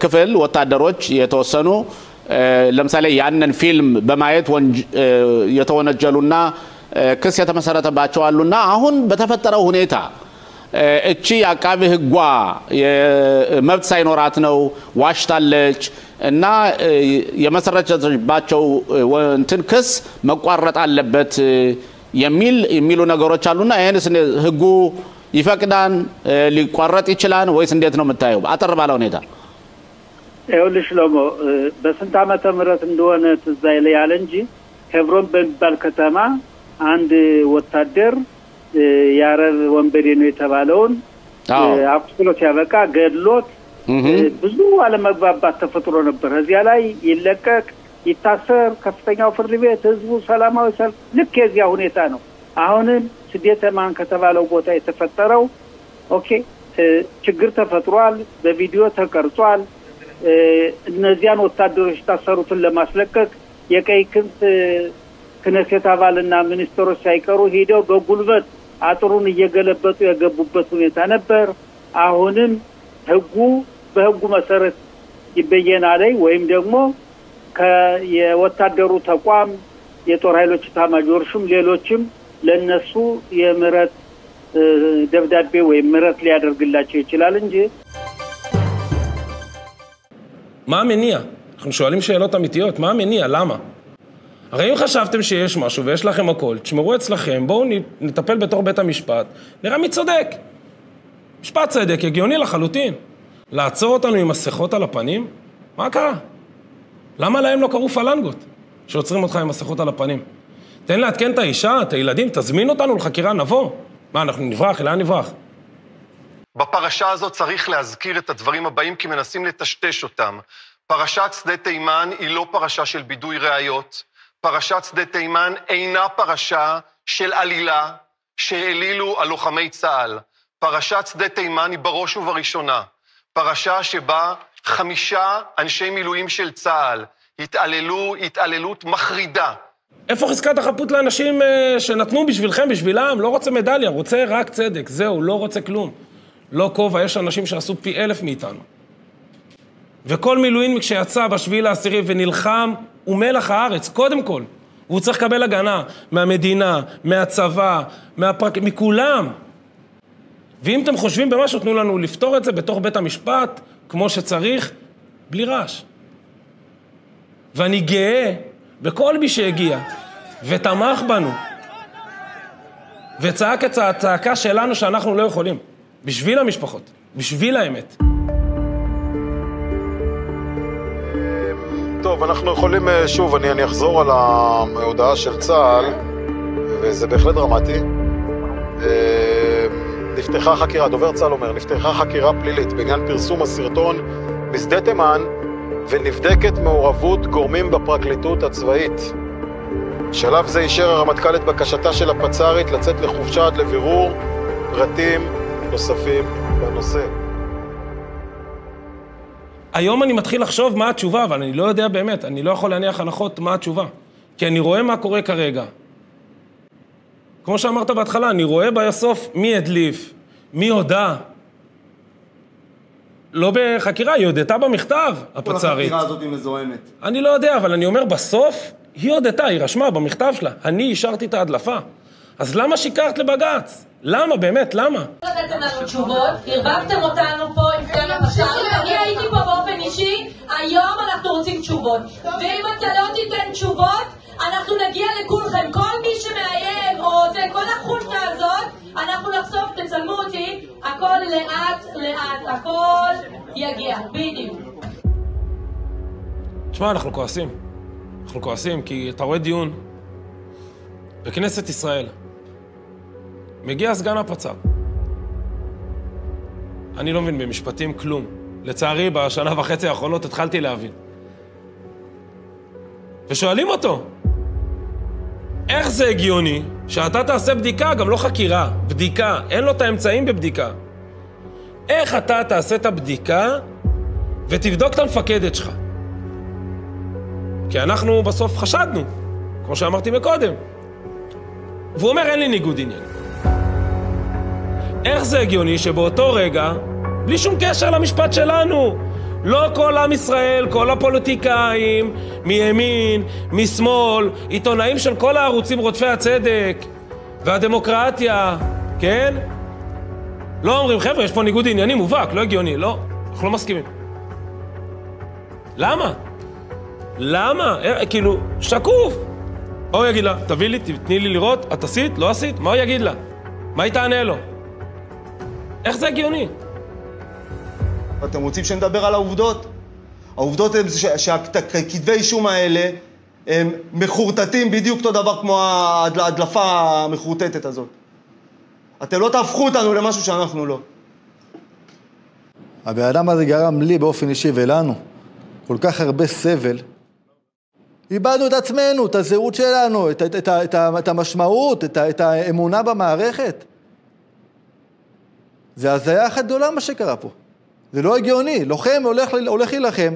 ክፍል ወታደሮች የተወሰኑ ለምሳሌ ያንን ፊልም በማየት የተወነጀሉና ክስ የተመሰረተባቸው አሉና አሁን በተፈጠረው ሁኔታ እቺ አቃቢ ህጓ መብት ሳይኖራት ነው ዋሽታለች እና የመሰረተባቸው እንትን ክስ መቋረጥ አለበት የሚሉ ነገሮች አሉና ይሄንስ ህጉ ይፈቅዳን ሊቋረጥ ይችላል ወይስ እንዴት ነው የምታየው አጠር ባለ ሁኔታ ይኸውልሽ ለሞ በስንት ዓመተ ምህረት እንደሆነ ትዛይ ላይ ያለ እንጂ ሄብሮን በሚባል ከተማ አንድ ወታደር ያረር ወንበዴ ነው የተባለውን አቁስሎት ያበቃ ገድሎት ብዙ አለመግባባት ተፈጥሮ ነበር እዚያ ላይ ይለቀቅ ይታሰር ከፍተኛው ፍርድ ቤት ህዝቡ ሰላማዊ ሰልፍ ልክ የዚያ ሁኔታ ነው አሁንም ስዴተማን ከተባለው ቦታ የተፈጠረው ኦኬ ችግር ተፈጥሯል በቪዲዮ ተቀርጿል እነዚያን ወታደሮች ታሰሩትን ለማስለቀቅ የቀይ ክንፍ ክነሴት አባልና ሚኒስትሮች ሳይቀሩ ሄደው በጉልበት አጥሩን እየገለበጡ የገቡበት ሁኔታ ነበር አሁንም ህጉ በህጉ መሰረት ይበየናል ወይም ደግሞ ከየወታደሩ ተቋም የጦር ኃይሎች ኢታማዦርሹም ሌሎችም ለነሱ የምረት ደብዳቤ ወይ ምረት ሊያደርግላቸው ይችላል እንጂ מה המניע? אנחנו שואלים שאלות אמיתיות, מה המניע? למה? הרי אם חשבתם שיש משהו ויש לכם הכל, תשמרו אצלכם, בואו נטפל בתור בית המשפט, נראה מי צודק. משפט צדק, הגיוני לחלוטין. לעצור אותנו עם מסכות על הפנים? מה קרה? למה להם לא קראו פלנגות שעוצרים אותך עם מסכות על הפנים? תן לעדכן את האישה, את הילדים, תזמין אותנו לחקירה, נבוא. מה, אנחנו נברח? לאן נברח? בפרשה הזאת צריך להזכיר את הדברים הבאים כי מנסים לטשטש אותם. פרשת שדה תימן היא לא פרשה של בידוי ראיות. פרשת שדה תימן אינה פרשה של עלילה שהעלילו על לוחמי צה"ל. פרשת שדה תימן היא בראש ובראשונה. פרשה שבה 5 אנשי מילואים של צה"ל התעללו התעללות מחרידה. איפה חזקת החפות לאנשים שנתנו בשבילכם, בשבילם? לא רוצה מדליה, רוצה רק צדק. זהו, לא רוצה כלום. לא כובע, יש אנשים שעשו פי 1000 מאיתנו. וכל מילואין כשיצא בשביל העשירי ונלחם, הוא מלח הארץ, קודם כל. הוא צריך לקבל הגנה מהמדינה, מהצבא, מכולם. ואם אתם חושבים במשהו, תנו לנו לפתור את זה בתוך בית המשפט, כמו שצריך, בלי רעש. ואני גאה בכל מי שהגיע, ותמך בנו, וצעק את הצעקה שלנו שאנחנו לא יכולים. בשביל המשפחות, בשביל האמת. טוב, אנחנו יכולים שוב, אני אחזור על ההודעה של צה"ל, וזה בהחלט דרמטי. נפתחה חקירה, דובר צה"ל אומר, נפתחה חקירה פלילית בעניין פרסום הסרטון בשדה תימן, ונבדקת מעורבות גורמים בפרקליטות הצבאית. בשלב זה אישר הרמטכ"ל את בקשתה של הפצ"רית לצאת לחופשה עד לבירור פרטים נוספים בנושא. היום אני מתחיל לחשוב מה התשובה, אבל אני לא יודע באמת, אני לא יכול להניח הנחות מה התשובה. כי אני רואה מה קורה כרגע. כמו שאמרת בהתחלה, אני רואה בסוף מי הדליף, מי הודע. לא בחקירה, היא הודתה במכתב, הפצ"רית. כל החקירה הזאת היא מזוהמת. אני לא יודע, אבל אני אומר, בסוף היא הודתה, היא רשמה במכתב שלה. אני אישרתי את ההדלפה. אז למה שיקרת לבג"ץ? למה? באמת, למה? לא נתתם לנו תשובות, הרבבתם אותנו פה עם סגן הפצ"רית, אני הייתי פה באופן אישי, היום אנחנו רוצים תשובות. ואם אתה לא תיתן תשובות, אנחנו נגיע לכולכם. כל מי שמאיים, או זה, כל החולטה הזאת, אנחנו נחשוף, תצלמו אותי, הכל לאט לאט, הכל יגיע, בדיוק. תשמע, אנחנו כועסים. אנחנו כועסים כי אתה רואה דיון בכנסת ישראל. מגיע סגן הפצ"ר. אני לא מבין במשפטים כלום. לצערי, בשנה וחצי האחרונות התחלתי להבין. ושואלים אותו, איך זה הגיוני שאתה תעשה בדיקה, גם לא חקירה, בדיקה, אין לו את האמצעים בבדיקה. איך אתה תעשה את הבדיקה ותבדוק את המפקדת שלך? כי אנחנו בסוף חשדנו, כמו שאמרתי מקודם. והוא אומר, אין לי ניגוד עניין. איך זה הגיוני שבאותו רגע, בלי שום קשר למשפט שלנו, לא כל עם ישראל, כל הפוליטיקאים, מימין, משמאל, עיתונאים של כל הערוצים רודפי הצדק והדמוקרטיה, כן? לא אומרים, חבר'ה, יש פה ניגוד עניינים מובהק, לא הגיוני, לא, אנחנו לא מסכימים. למה? למה? כאילו, שקוף. מה הוא יגיד לה? תביא לי, תתני לי לראות, את עשית, לא עשית? מה הוא יגיד לה? מה היא תענה לו? איך זה הגיוני? אתם רוצים שנדבר על העובדות? העובדות הן שהכתבי אישום האלה הם מחורטטים בדיוק אותו דבר כמו ההדלפה המחורטטת הזאת. אתם לא תהפכו אותנו למשהו שאנחנו לא. הבן אדם הזה גרם לי באופן אישי ולנו כל כך הרבה סבל. איבדנו את עצמנו, את הזהות שלנו, את המשמעות, את האמונה במערכת. זה הזיה אחת גדולה מה שקרה פה. זה לא הגיוני. לוחם הולך להילחם,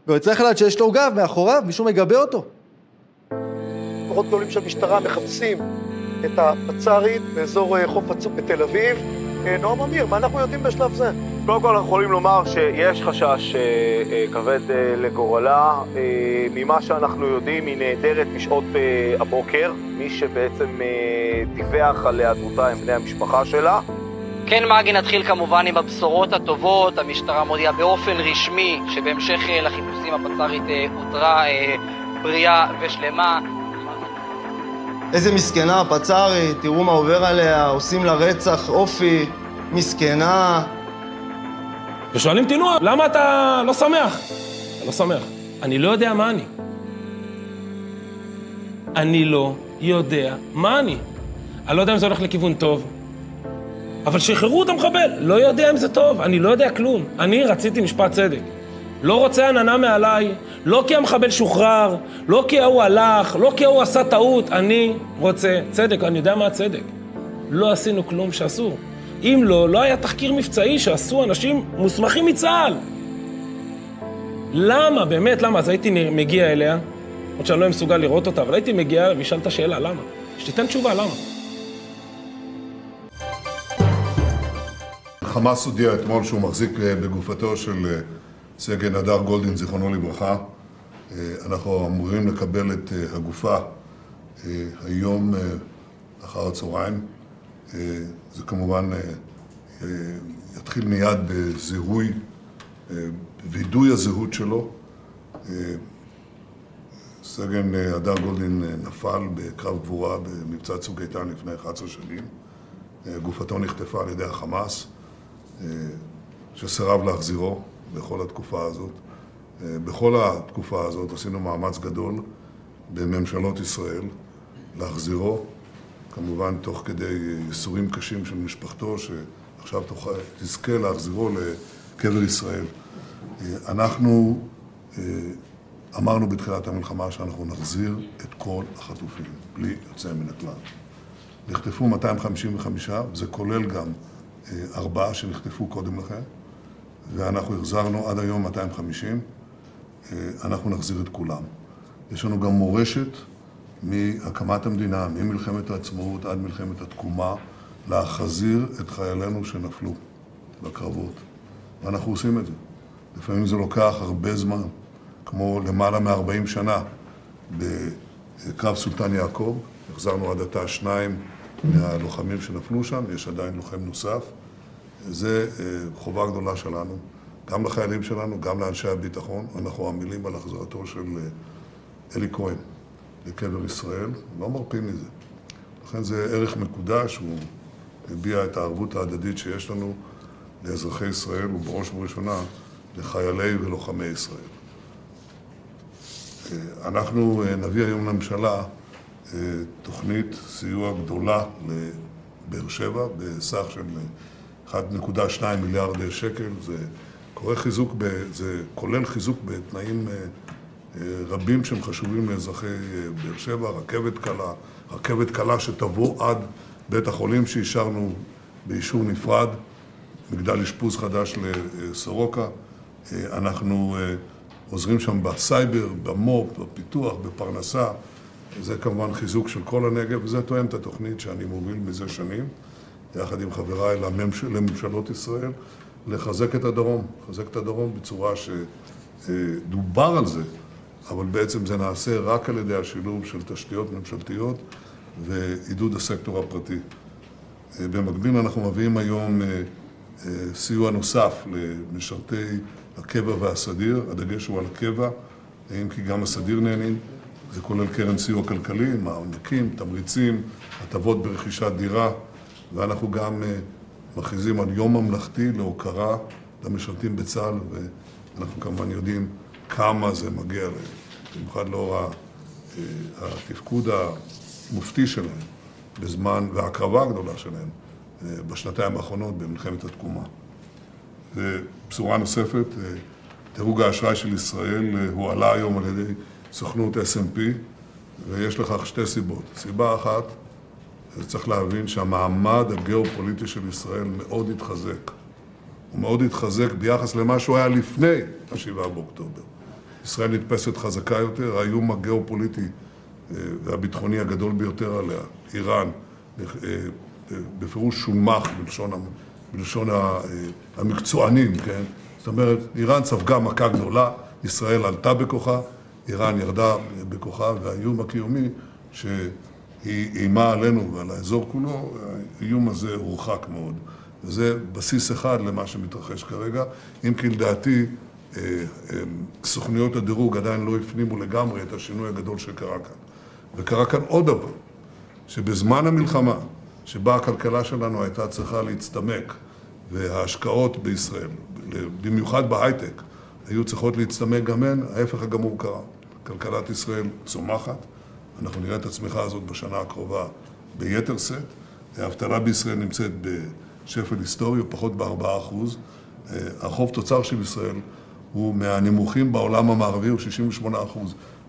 וצריך לדעת שיש לו גב מאחוריו, מישהו מגבה אותו. כוחות גדולים של משטרה מחפשים את הפצ"רית באזור חוף הצוק בתל אביב. נועם אמיר, מה אנחנו יודעים בשלב זה? קודם כל אנחנו יכולים לומר שיש חשש כבד לגורלה. ממה שאנחנו יודעים, היא נעדרת משעות הבוקר. מי שבעצם דיווח על היעדרותה הם בני המשפחה שלה. כן, מגי, נתחיל כמובן עם הבשורות הטובות. המשטרה מודיעה באופן רשמי שבהמשך לחיפושים הפצ"רית אותרה בריאה ושלמה. איזה מסכנה הפצ"רית, תראו מה עובר עליה, עושים לה רצח אופי, מסכנה. ושואלים תינוע, למה אתה לא שמח? אתה לא שמח. אני לא יודע מה אני. אני לא יודע מה אני. אני לא יודע אם זה הולך לכיוון טוב. אבל שחררו את המחבל, לא יודע אם זה טוב, אני לא יודע כלום. אני רציתי משפט צדק. לא רוצה עננה מעליי, לא כי המחבל שוחרר, לא כי הוא הלך, לא כי הוא עשה טעות. אני רוצה צדק, אני יודע מה הצדק. לא עשינו כלום שאסור. אם לא, לא היה תחקיר מבצעי שעשו אנשים מוסמכים מצה"ל. למה? באמת, למה? אז הייתי מגיע אליה, עוד שאני לא מסוגל לראות אותה, אבל הייתי מגיע וישאל את השאלה, למה? שתיתן תשובה, למה? חמאס הודיע אתמול שהוא מחזיק בגופתו של סגן הדר גולדין, זיכרונו לברכה. אנחנו אמורים לקבל את הגופה היום אחר הצהריים. זה כמובן יתחיל מיד בזיהוי, וידוי הזהות שלו. סגן הדר גולדין נפל בקרב גבורה במבצע צוק איתן לפני 11 שנים. גופתו נחטפה על ידי החמאס, שסירב להחזירו בכל התקופה הזאת. בכל התקופה הזאת עשינו מאמץ גדול בממשלות ישראל להחזירו, כמובן תוך כדי ייסורים קשים של משפחתו, שעכשיו תזכה להחזירו לקבר ישראל. אנחנו אמרנו בתחילת המלחמה שאנחנו נחזיר את כל החטופים, בלי יוצא מן הכלל. נחטפו 255, זה כולל גם 4 שנחטפו קודם לכן, ואנחנו החזרנו עד היום 250, אנחנו נחזיר את כולם. יש לנו גם מורשת מהקמת המדינה, ממלחמת העצמאות עד מלחמת התקומה, להחזיר את חיילינו שנפלו בקרבות. ואנחנו עושים את זה. לפעמים זה לוקח הרבה זמן, כמו למעלה מ-40 שנה בקרב סולטן יעקב. החזרנו עד עתה 2 מהלוחמים שנפלו שם, יש עדיין לוחם נוסף. זה חובה גדולה שלנו, גם לחיילים שלנו, גם לאנשי הביטחון. אנחנו עמלים על החזרתו של אלי כהן לקבר ישראל, לא מרפים מזה. לכן זה ערך מקודש, הוא הביע את הערבות ההדדית שיש לנו לאזרחי ישראל, ובראש ובראשונה לחיילי ולוחמי ישראל. אנחנו נביא היום לממשלה תוכנית סיוע גדולה לבאר שבע בסך של 1.2 מיליארד שקל. זה כולל חיזוק בתנאים רבים שהם חשובים לאזרחי באר שבע, רכבת קלה שתבוא עד בית החולים שאישרנו באישור נפרד, מגדל אשפוז חדש לסורוקה. אנחנו עוזרים שם בסייבר, במו"פ, בפיתוח, בפרנסה. זה כמובן חיזוק של כל הנגב, וזה תואם את התוכנית שאני מוביל מזה שנים, יחד עם חבריי לממשלות ישראל, לחזק את הדרום בצורה שדובר על זה, אבל בעצם זה נעשה רק על ידי השילוב של תשתיות ממשלתיות ועידוד הסקטור הפרטי. במקביל אנחנו מביאים היום סיוע נוסף למשרתי הקבע והסדיר, הדגש הוא על הקבע, אם כי גם הסדיר נהנים. זה כולל קרן סיוע כלכלי, מענקים, תמריצים, הטבות ברכישת דירה, ואנחנו גם מכריזים על יום ממלכתי להוקרה למשרתים בצה"ל, ואנחנו כמובן יודעים כמה זה מגיע להם, במיוחד לאור התפקוד המופתי שלהם בזמן, וההקרבה הגדולה שלהם בשנתיים האחרונות במלחמת התקומה. ובשורה נוספת, דירוג האשראי של ישראל הועלה היום על ידי סוכנות S&P, ויש לכך 2 סיבות. סיבה אחת, צריך להבין שהמעמד הגיאופוליטי של ישראל מאוד התחזק. הוא מאוד התחזק ביחס למה שהוא היה לפני 7 באוקטובר. ישראל נתפסת חזקה יותר, האיום הגיאופוליטי והביטחוני הגדול ביותר עליה, איראן, בפירוש שונמך בלשון המקצוענים, כן? זאת אומרת, איראן ספגה מכה גדולה, ישראל עלתה בכוחה, איראן ירדה בכוחה, והאיום הקיומי שהיא אימה עלינו ועל האזור כולו, האיום הזה הורחק מאוד. וזה בסיס אחד למה שמתרחש כרגע, אם כי לדעתי סוכניות הדירוג עדיין לא הפנימו לגמרי את השינוי הגדול שקרה כאן. וקרה כאן עוד דבר, שבזמן המלחמה, שבה הכלכלה שלנו הייתה צריכה להצטמק, וההשקעות בישראל, במיוחד בהייטק, היו צריכות להצטמק גם הן, ההפך הגמור קרה. כלכלת ישראל צומחת, אנחנו נראה את הצמיחה הזאת בשנה הקרובה ביתר סט. האבטלה בישראל נמצאת בשפל היסטורי, הוא פחות ב4%. החוב תוצר של ישראל הוא מהנמוכים בעולם המערבי, הוא 68%. אני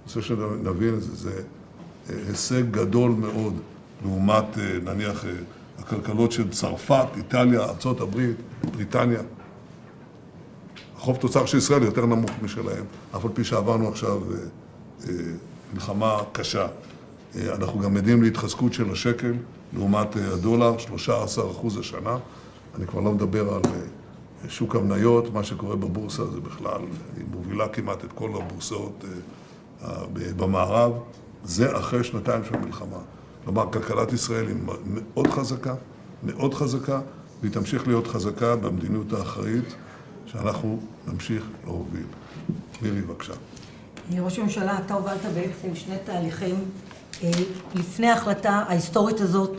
רוצה שנבין את זה, זה הישג גדול מאוד לעומת נניח הכלכלות של צרפת, איטליה, ארצות הברית, בריטניה. החוב תוצר של ישראל יותר נמוך משלהם, אף על פי שעברנו עכשיו מלחמה קשה. אנחנו גם עדים להתחזקות של השקל לעומת הדולר, 13% השנה. אני כבר לא מדבר על שוק המניות, מה שקורה בבורסה זה בכלל, היא מובילה כמעט את כל הבורסאות במערב. זה אחרי 2 של מלחמה. כלומר, כלכלת ישראל היא מאוד חזקה, והיא תמשיך להיות חזקה במדיניות האחראית שאנחנו נמשיך להוביל. מירי, בבקשה. ראש הממשלה, אתה הובלת בעצם 2 תהליכים לפני ההחלטה ההיסטורית הזאת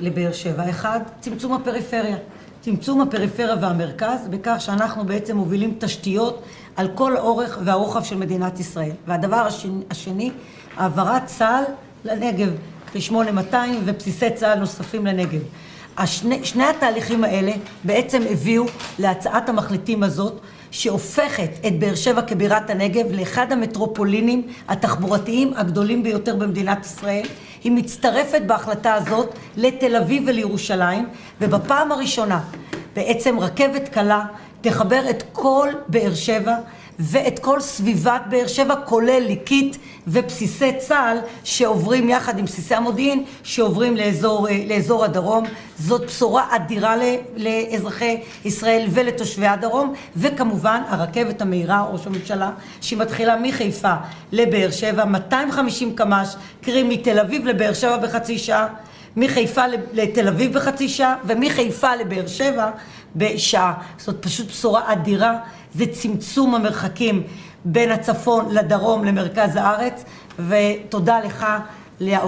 לבאר שבע. 1, צמצום הפריפריה. צמצום הפריפריה והמרכז, בכך שאנחנו בעצם מובילים תשתיות על כל אורך והרוחב של מדינת ישראל. והדבר השני, העברת צה"ל לנגב, ו-8200 ובסיסי צה"ל נוספים לנגב. שני התהליכים האלה בעצם הביאו להצעת המחליטים הזאת, שהופכת את באר שבע כבירת הנגב לאחד המטרופולינים התחבורתיים הגדולים ביותר במדינת ישראל. היא מצטרפת בהחלטה הזאת לתל אביב ולירושלים, ובפעם הראשונה בעצם רכבת קלה תחבר את כל באר שבע ואת כל סביבת באר שבע, כולל ליקית ובסיסי צה"ל שעוברים יחד עם בסיסי המודיעין שעוברים לאזור הדרום. זאת בשורה אדירה לאזרחי ישראל ולתושבי הדרום, וכמובן הרכבת המהירה, ראש הממשלה, שהיא מתחילה מחיפה לבאר שבע, 250 קמ"ש, קרי מתל אביב לבאר שבע בחצי שעה, מחיפה לתל אביב בחצי שעה, ומחיפה לבאר שבע בשעה. זאת פשוט בשורה אדירה. זה צמצום המרחקים בין הצפון לדרום למרכז הארץ, ותודה לך,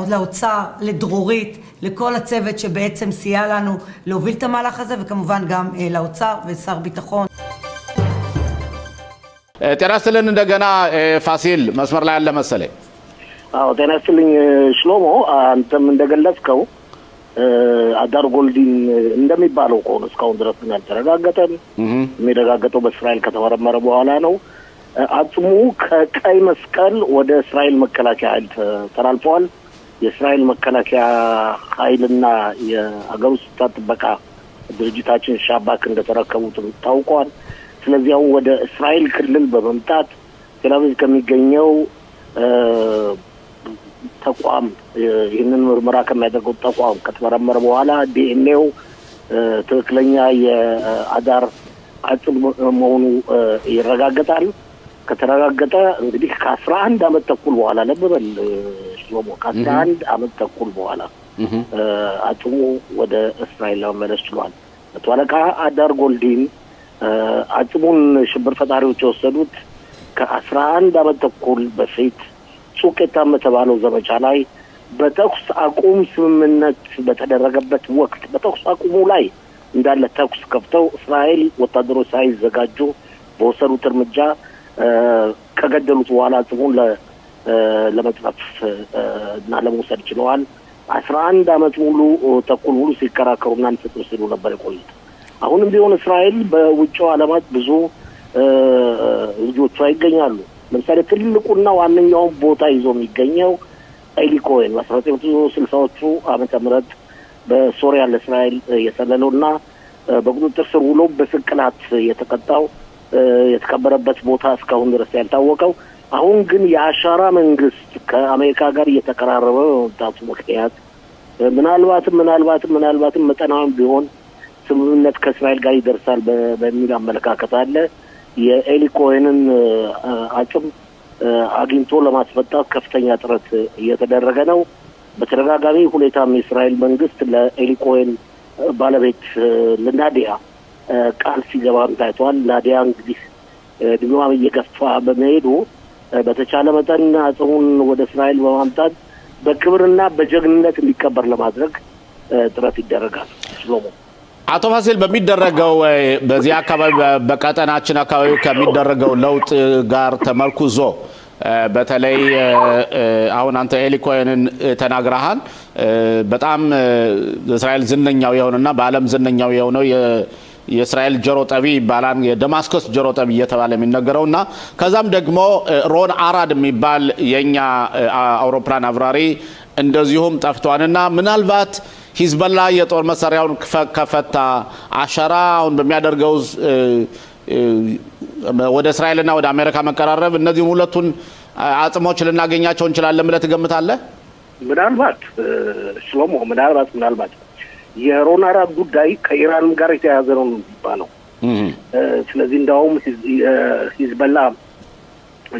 לאוצר, לדרורית, לכל הצוות שבעצם סייע לנו להוביל את המהלך הזה, וכמובן גם לאוצר ושר ביטחון. ጤና ይስጥልን እንደገና ፋሲል መስመር ላይ ያለ መሰለኝ። ጤና ይስጥልኝ ሽሎሞ፣ አንተም እንደገለጽከው አዳር ጎልዲን እንደሚባለው ከሆነ እስካሁን ድረስ ያልተረጋገጠም የሚረጋገጠው በእስራኤል ከተመረመረ በኋላ ነው። አጽሙ ከቀይ መስቀል ወደ እስራኤል መከላከያ ኃይል ተላልፏል። የእስራኤል መከላከያ ኃይልና የአገር ውስጥ ጥበቃ ድርጅታችን ሻባክ እንደተረከቡት ታውቋል። ስለዚህ አሁን ወደ እስራኤል ክልል በመምጣት ቴል አቪቭ ከሚገኘው ተቋም ይህንን ምርመራ ከሚያደርገው ተቋም ከተመረመረ በኋላ ዲኤንኤው ትክክለኛ የአዳር አጽም መሆኑ ይረጋገጣል። ከተረጋገጠ እንግዲህ ከ11 ዓመት ተኩል በኋላ ለበበል ሽሎሞ ከ11 ዓመት ተኩል በኋላ አጽሙ ወደ እስራኤል ለመመለስ ችሏል። ተዋለቃ አዳር ጎልዲን አጽሙን ሽብር ፈጣሪዎች የወሰዱት ከ11 ዓመት ተኩል በፊት ሱቄታም በተባለው ዘመቻ ላይ በተኩስ አቁም ስምምነት በተደረገበት ወቅት በተኩስ አቁሙ ላይ እንዳለ ተኩስ ከፍተው እስራኤል ወታደሮች ሳይዘጋጁ በወሰዱት እርምጃ ከገደሉት በኋላ አጽሙን ለመጥፋት እና ለመውሰድ ችለዋል። 11 ዓመት ሙሉ ተኩል ሙሉ ሲከራከሩና ንፍጥ ሲሉ ነበር የቆዩት። አሁንም ቢሆን እስራኤል በውጭው ዓለማት ብዙ ልጆቿ ይገኛሉ። ለምሳሌ ትልቁና ዋነኛው ቦታ ይዞ የሚገኘው ኤሊ ኮሄን በ1960ዎቹ ዓመተ ምህረት በሶሪያ ለእስራኤል የሰለለውና በቁጥጥር ስር ውሎ በስቅላት የተቀጣው የተከበረበት ቦታ እስካሁን ድረስ ያልታወቀው፣ አሁን ግን የአሻራ መንግስት ከአሜሪካ ጋር እየተቀራረበ በመምጣቱ ምክንያት ምናልባትም መጠናም ቢሆን ስምምነት ከእስራኤል ጋር ይደርሳል በሚል አመለካከት አለ። የኤሊ ኮሄንን አጽም አግኝቶ ለማስፈታት ከፍተኛ ጥረት እየተደረገ ነው። በተደጋጋሚ ሁኔታም የእስራኤል መንግስት ለኤሊ ኮሄን ባለቤት ለናዲያ ቃል ሲገባ ታይቷል። ናዲያ እንግዲህ ድግማም እየገፋ በመሄዱ በተቻለ መጠን አጽሙን ወደ እስራኤል በማምጣት በክብርና በጀግንነት እንዲከበር ለማድረግ ጥረት ይደረጋል። ሽሎሞ አቶ ፋሲል በሚደረገው በዚህ አካባቢ በቀጠናችን አካባቢ ከሚደረገው ለውጥ ጋር ተመርኩዞ በተለይ አሁን አንተ ኤሊ ኮሄንን ተናግረሃል። በጣም እስራኤል ዝነኛው የሆነና በዓለም ዝነኛው የሆነው የእስራኤል ጆሮ ጠቢ ይባላል፣ የደማስቆስ ጆሮ ጠቢ እየተባለ የሚነገረውና ከዛም ደግሞ ሮን አራድ የሚባል የኛ አውሮፕላን አብራሪ እንደዚሁም ጠፍቷልና ምናልባት ሂዝቦላ የጦር መሳሪያውን ከፈታ አሻራ አሁን በሚያደርገው ወደ እስራኤልና ወደ አሜሪካ መቀራረብ እነዚህ ሁለቱን አጽሞች ልናገኛቸው እንችላለን ብለህ ትገምታለህ? ምናልባት ሽሎሞ ምናልባት የሮን አራድ ጉዳይ ከኢራን ጋር የተያያዘ ነው የሚባለው። ስለዚህ እንደውም ሂዝቦላ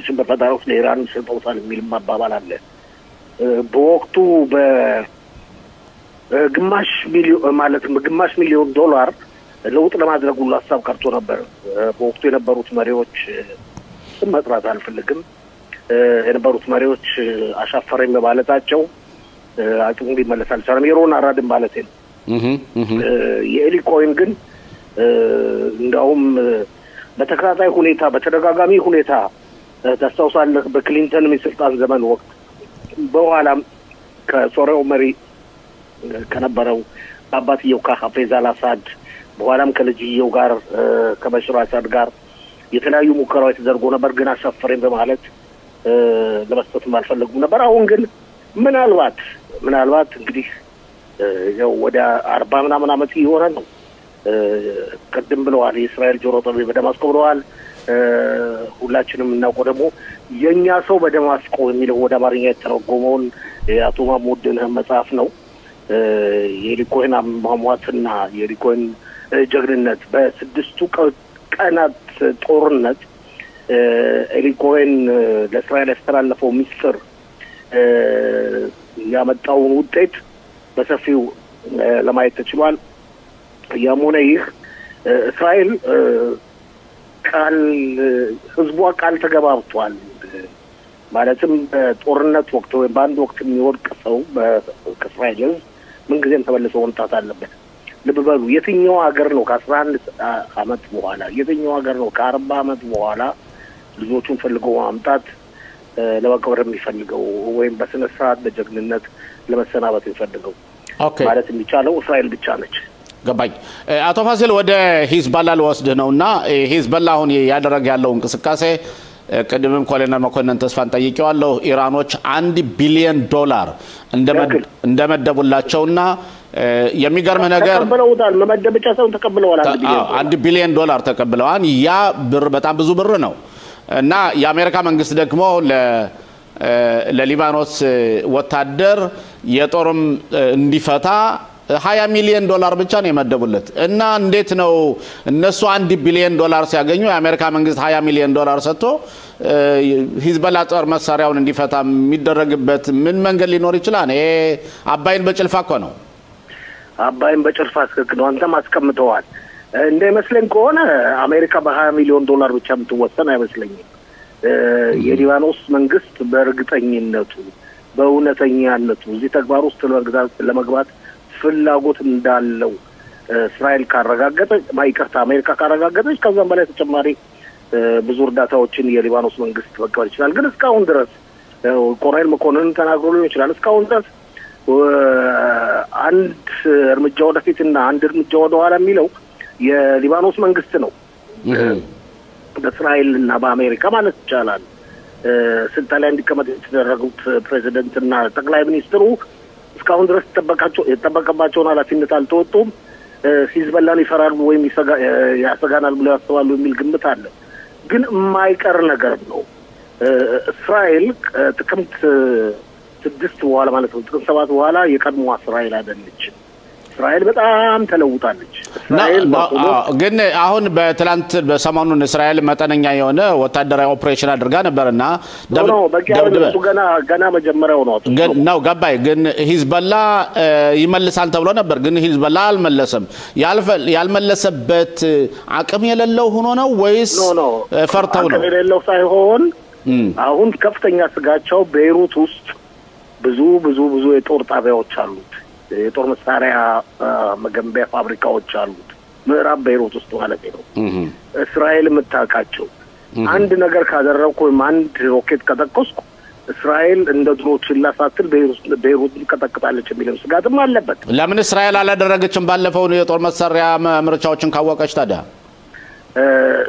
ሽብር ፈጣሪዎች ለኢራን ሰጥተውታል የሚል ማባባል አለ። በወቅቱ ግማሽ ሚሊዮን ዶላር ለውጥ ለማድረግ ሁሉ ሀሳብ ቀርቶ ነበር። በወቅቱ የነበሩት መሪዎች ስም መጥራት አልፈልግም፣ የነበሩት መሪዎች አሻፈረኝ በማለታቸው አጽሙ ሊመለስ አልቻለም። የሮን አራድን ማለት ነው። የኤሊ ኮሄን ግን እንደውም በተከታታይ ሁኔታ በተደጋጋሚ ሁኔታ ታስታውሳለህ፣ በክሊንተን የስልጣን ዘመን ወቅት በኋላም ከሶሪያው መሪ ከነበረው አባትየው ከሐፊዝ አልአሳድ በኋላም ከልጅየው ጋር ከበሽር አሳድ ጋር የተለያዩ ሙከራዎች ተደርጎ ነበር ግን አሻፈረኝ በማለት ለመስጠት ማልፈልጉ ነበር አሁን ግን ምናልባት እንግዲህ ያው ወደ 40 ምናምን ዓመት ይሆነ ነው ቀደም ብለዋል የእስራኤል ጆሮ ጠቢ በደማስቆ ብለዋል ሁላችንም እናውቀው ደግሞ የኛ ሰው በደማስቆ የሚለው ወደ አማርኛ የተረጎመውን የአቶ ማሙድን መጽሐፍ ነው የሪኮይን አሟሟትና የሪኮይን ጀግንነት በስድስቱ ቀናት ጦርነት ሪኮይን ለእስራኤል ያስተላለፈው ሚስጥር ያመጣውን ውጤት በሰፊው ለማየት ተችሏል ያሞነ ይህ እስራኤል ቃል ህዝቧ ቃል ተገባብቷል ማለትም በጦርነት ወቅት ወይ በአንድ ወቅት የሚወድቅ ሰው በእስራኤል ምን ጊዜም ተመልሶ ወንጣት አለበት ልብ በሉ የትኛው ሀገር ነው ከ11 አመት በኋላ የትኛው ሀገር ነው ከ40 አመት በኋላ ልጆቹን ፈልጎ ማምጣት ለማቀበር የሚፈልገው ወይም በስነ ስርዓት በጀግንነት ለመሰናበት የሚፈልገው ማለት የሚቻለው እስራኤል ብቻ ነች ገባኝ አቶ ፋሲል ወደ ሂዝቦላ ለወስድህ ነውና ሂዝቦላ አሁን ያደረገ ያለው እንቅስቃሴ ቀደምም ኮሎኔል መኮንን ተስፋን ጠይቄዋለሁ ኢራኖች $1 ቢሊዮን እንደመደቡላቸውና የሚገርም ነገር ተቀብለውታል መመደብ ብቻ ሳይሆን ተቀብለዋል $1 ቢሊዮን ተቀብለዋል ያ ብር በጣም ብዙ ብር ነው እና የአሜሪካ መንግስት ደግሞ ለሊባኖስ ወታደር የጦርም እንዲፈታ $20 ሚሊዮን ብቻ ነው የመደቡለት እና እንዴት ነው እነሱ $1 ቢሊዮን ሲያገኙ የአሜሪካ መንግስት $20 ሚሊዮን ሰጥቶ ሂዝቦላ ጦር መሳሪያውን እንዲፈታ የሚደረግበት ምን መንገድ ሊኖር ይችላል ይሄ አባይን በጭልፋ እኮ ነው አባይን በጭልፋ አስከክነው አንተም አስቀምጠዋል እንደመስለኝ ከሆነ አሜሪካ $20 ሚሊዮን ብቻ የምትወሰን አይመስለኝም የሊባኖስ መንግስት በእርግጠኝነቱ በእውነተኛነቱ እዚህ ተግባር ውስጥ ለመግባት ፍላጎት እንዳለው እስራኤል ካረጋገጠች ማይቀርታ አሜሪካ ካረጋገጠች ከዛም በላይ ተጨማሪ ብዙ እርዳታዎችን የሊባኖስ መንግስት መቀበል ይችላል ግን እስካሁን ድረስ ኮሎኔል መኮንን ተናግሮ ሊሆን ይችላል እስካሁን ድረስ አንድ እርምጃ ወደፊትና አንድ እርምጃ ወደ ኋላ የሚለው የሊባኖስ መንግስት ነው በእስራኤል እና በአሜሪካ ማለት ይቻላል ስልጣን ላይ እንዲቀመጥ የተደረጉት ፕሬዚደንትና ጠቅላይ ሚኒስትሩ እስካሁን ድረስ የተጠበቀባቸውን ኃላፊነት አልተወጡም ሂዝቦላን ይፈራሉ ወይም ያሰጋናል ብለው ያስባሉ የሚል ግምት አለ ግን የማይቀር ነገር ነው እስራኤል ጥቅምት 6 በኋላ ማለት ነው ጥቅምት 7 በኋላ የቀድሞ እስራኤል አይደለች እስራኤል በጣም ተለውጣለች ግን አሁን በትላንት በሰሞኑን እስራኤል መጠነኛ የሆነ ወታደራዊ ኦፕሬሽን አድርጋ ነበርና ደብደበ ገና መጀመሪያው ነው ገባይ ግን ሂዝቦላ ይመልሳል ተብሎ ነበር ግን ሂዝቦላ አልመለሰም ያልመለሰበት አቅም የሌለው ሆኖ ነው ወይስ ፈርተው ነው የሌለው ሳይሆን አሁን ከፍተኛ ስጋቸው ቤይሩት ውስጥ ብዙ የጦር ጣቢያዎች አሉት የጦር መሳሪያ መገንቢያ ፋብሪካዎች አሉት ምዕራብ ቤይሩት ውስጥ ማለት ነው እስራኤል የምታውቃቸው አንድ ነገር ካደረኩ ወይም አንድ ሮኬት ከተኮስኩ እስራኤል እንደ ድሮች ላሳትል ቤይሩት ከተቀጣለች የሚለው ስጋትም አለበት ለምን እስራኤል አላደረገችም ባለፈው የጦር መሳሪያ ምርጫዎችን ካወቀች ታዲያ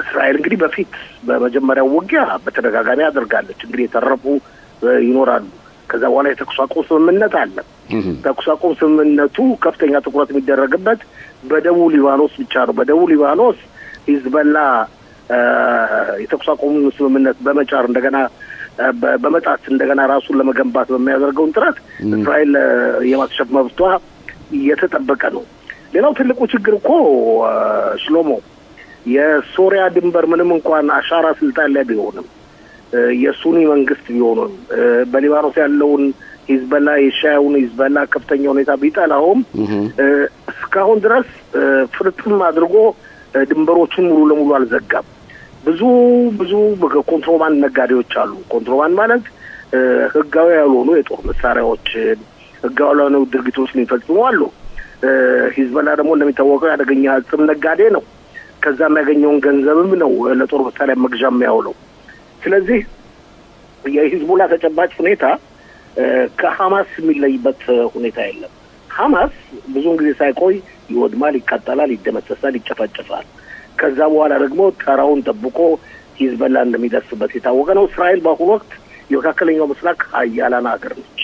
እስራኤል እንግዲህ በፊት በመጀመሪያው ውጊያ በተደጋጋሚ አድርጋለች እንግዲህ የተረፉ ይኖራሉ ከዛ በኋላ የተኩስ አቁም ስምምነት አለ ተኩስ አቁም ስምምነቱ ከፍተኛ ትኩረት የሚደረግበት በደቡብ ሊባኖስ ብቻ ነው በደቡብ ሊባኖስ ሂዝቦላ የተኩስ አቁም ስምምነት በመጫር እንደገና በመጣት እንደገና ራሱን ለመገንባት በሚያደርገው ጥረት እስራኤል የማስሸፍ መብቷ እየተጠበቀ ነው ሌላው ትልቁ ችግር እኮ ሽሎሞ የሶሪያ ድንበር ምንም እንኳን አሻራ ስልጣን ላይ ቢሆንም የሱኒ መንግስት ቢሆንም በሊባኖስ ያለውን ሂዝቦላ የሻውን ሂዝቦላ ከፍተኛ ሁኔታ ቢጠላውም እስካሁን ድረስ ፍርጥም አድርጎ ድንበሮችን ሙሉ ለሙሉ አልዘጋም ብዙ ኮንትሮባንድ ነጋዴዎች አሉ ኮንትሮባንድ ማለት ህጋዊ ያልሆኑ የጦር መሳሪያዎች ህጋዊ ያልሆኑ ድርጊቶችን ይፈጽሙ አሉ ሂዝቦላ ደግሞ እንደሚታወቀው ያደገኛ ጽም ነጋዴ ነው ከዛ የሚያገኘውን ገንዘብም ነው ለጦር መሳሪያ መግዣ የሚያውለው ስለዚህ የሂዝቦላ ተጨባጭ ሁኔታ ከሐማስ የሚለይበት ሁኔታ የለም። ሐማስ ብዙውን ጊዜ ሳይቆይ ይወድማል፣ ይቃጠላል፣ ይደመሰሳል፣ ይጨፈጨፋል። ከዛ በኋላ ደግሞ ተራውን ጠብቆ ሂዝቦላ እንደሚደርስበት የታወቀ ነው። እስራኤል በአሁኑ ወቅት የመካከለኛው ምስራቅ ሀያላን ሀገር ነች።